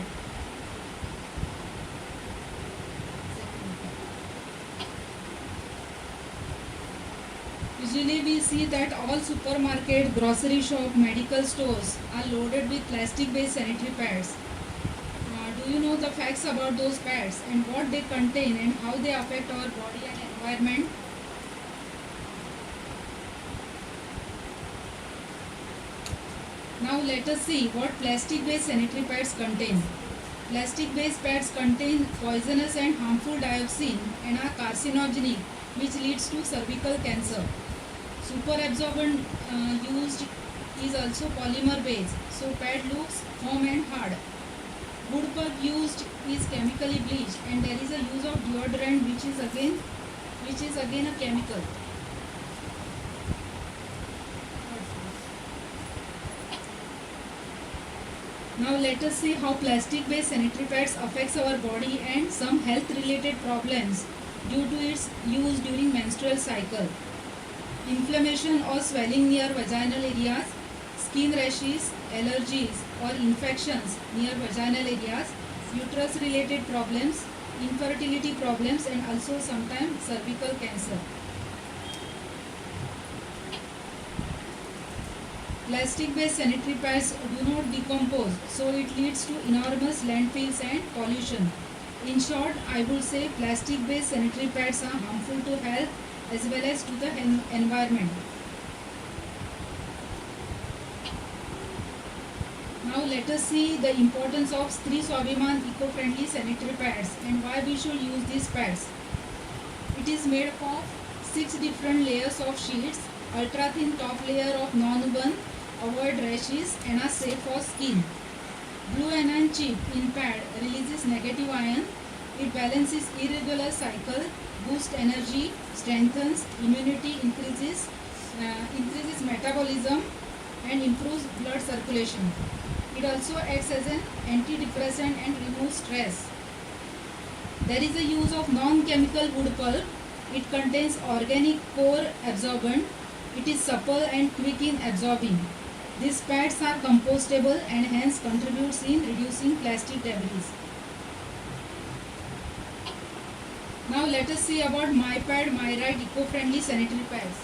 Usually we see that all supermarket, grocery shop, medical stores are loaded with plastic-based sanitary pads. Do you know the facts about those pads and what they contain and how they affect our body and environment? Now let us see what plastic-based sanitary pads contain. Plastic-based pads contain poisonous and harmful dioxin and are carcinogenic, which leads to cervical cancer. Superabsorbent used is also polymer-based, so pad looks firm and hard. Wood pulp used is chemically bleached, and there is a use of deodorant, which is again a chemical. Now let us see how plastic-based sanitary pads affects our body and some health-related problems due to its use during menstrual cycle. Inflammation or swelling near vaginal areas, skin rashes, allergies or infections near vaginal areas, uterus related problems, infertility problems and also sometimes cervical cancer. Plastic based sanitary pads do not decompose, so it leads to enormous landfills and pollution. In short, I would say plastic based sanitary pads are harmful to health as well as to the environment. Now let us see the importance of STREE Swabiman eco-friendly sanitary pads and why we should use these pads. It is made up of 6 different layers of sheets, ultra thin top layer of non-woven, avoid rashes and are safe for skin. Blue anion chip in pad releases negative ion. It balances irregular cycle, boosts energy, strengthens immunity, increases metabolism and improves blood circulation. It also acts as an antidepressant and removes stress. There is a use of non-chemical wood pulp. It contains organic core absorbent. It is supple and quick in absorbing. These pads are compostable and hence contributes in reducing plastic debris. Now let us see about MyPad MyRite eco-friendly sanitary pads.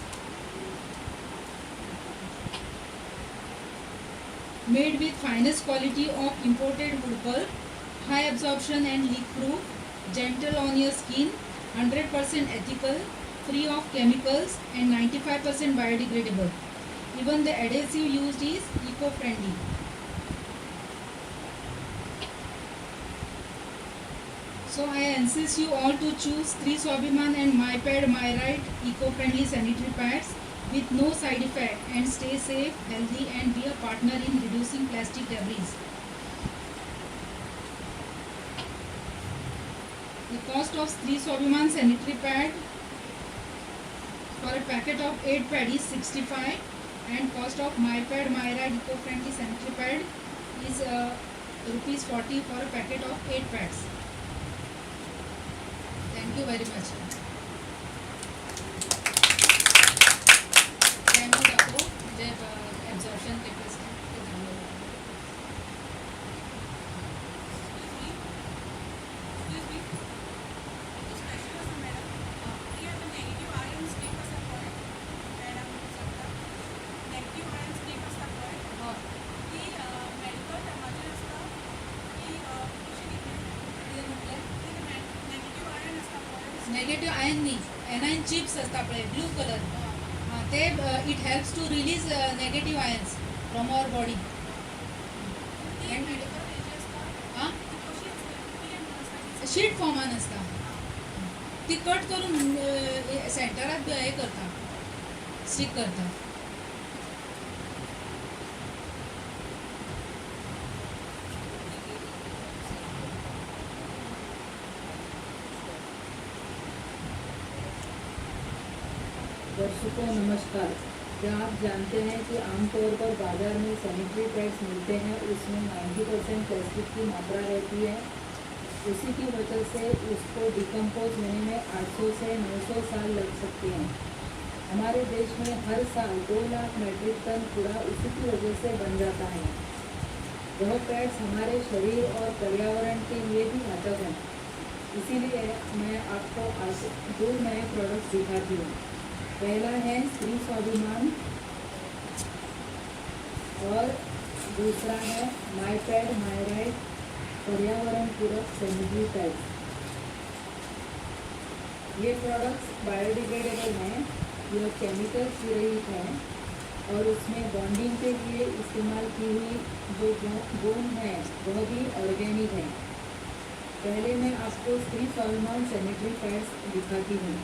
Made with finest quality of imported wood pulp, high absorption and leak proof, gentle on your skin, 100% ethical, free of chemicals and 95% biodegradable. Even the adhesive used is eco-friendly. So I insist you all to choose STREE Swabiman and MyPad MyRite eco-friendly sanitary pads with no side effect and stay safe, healthy and be a partner in reducing plastic debris. The cost of STREE Swabiman sanitary pad for a packet of 8 pad is 65 and cost of MyPad MyRite eco-friendly sanitary pad is rupees 40 for a packet of 8 pads. Thank you very much. त्यामुळे आपको जे absorption capacity ते चांगलं होतं. Negative ion नी anion chips असतात आपले blue colour ते it helps to release negative ions from our body sheet फॉर्मान असता ती कट करून सेंटरात हे करता स्टिक करता. दर्शकों नमस्कार. क्या आप जानते हैं कि आमतौर पर बाजार में सैनिटरी पैड्स मिलते हैं उसमें 90% प्लास्टिक की मात्रा रहती है. उसी की वजह से उसको डिकम्पोज होने में 800 से 900 साल लग सकते हैं. हमारे देश में हर साल 2 लाख मेट्रिक टन कूड़ा उसी की वजह से बन जाता है. वह पैड्स हमारे शरीर और पर्यावरण के लिए भी घातक हैं. इसीलिए मैं आपको आज 2 नए प्रोडक्ट्स दिखाती हूँ. पहला है STREE स्वाभिमान और दूसरा है MyPad MyRite पर्यावरण पूरक सैनिटरी पैड. ये प्रोडक्ट्स बायोडिग्रेडेबल हैं, यह केमिकल फ्री रहित है और उसमें बॉन्डिंग के लिए इस्तेमाल की हुई जो गोंद है वह भी ऑर्गेनिक है. पहले मैं आपको STREE स्वाभिमान सैनिटरी पैड्स दिखाती हूँ.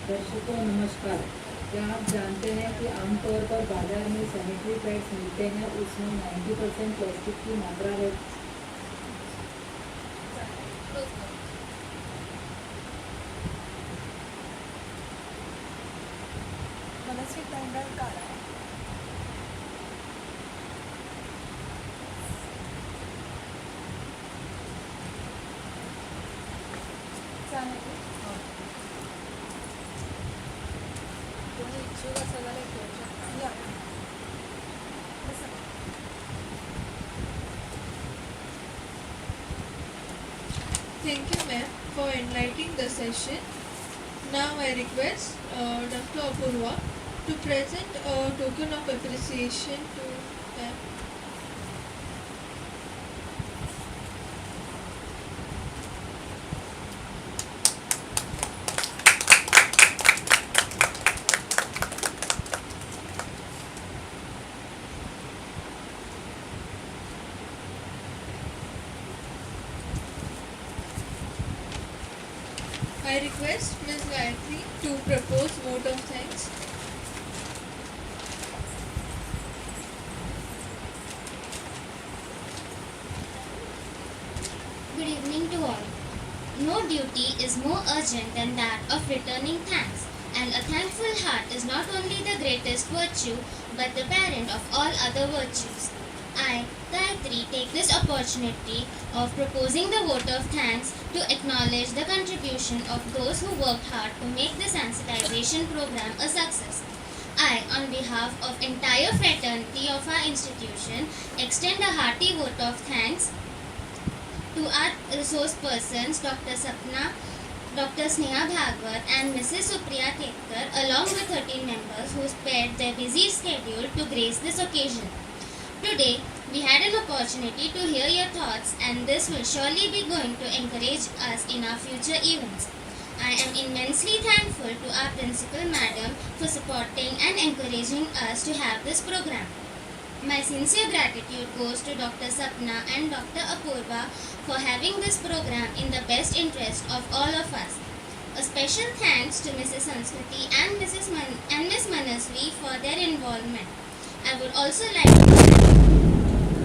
दर्शकों नमस्कार। क्या आप जानते हैं कि आमतौर पर बाजार में सैनिटरी पैड्स मिलते हैं उसमें 90% प्लास्टिक की मात्रा है। Thank you, ma'am, for enlightening the session. Now I request Dr. Apurva to present a token of appreciation to them. I request Ms. Gayatri to propose vote of thanks. Good evening to all. No duty is more urgent than that of returning thanks, and a thankful heart is not only the greatest virtue, but the parent of all other virtues. I, Gayatri, take this opportunity of proposing the vote of thanks to acknowledge the contribution of those who worked hard to make the sensitization program a success. I, on behalf of entire fraternity of our institution, extend a hearty vote of thanks to our resource persons, Dr. Sapna, Dr. Sneha Bhagwat and Mrs. Supriya Tekar, along with 13 members who spared their busy schedule to grace this occasion. Today, we had an opportunity to hear your thoughts, and this will surely be going to encourage us in our future events. I am immensely thankful to our principal madam for supporting and encouraging us to have this program. My sincere gratitude goes to Dr. Sapna and Dr. Apurva for having this program in the best interest of all of us. A special thanks to Mrs. Sanskriti and Ms. Manasvi for their involvement. I would also like to thank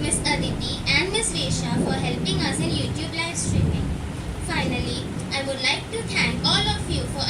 Ms. Aditi and Ms. Resha for helping us in YouTube live streaming. Finally, I would like to thank all of you for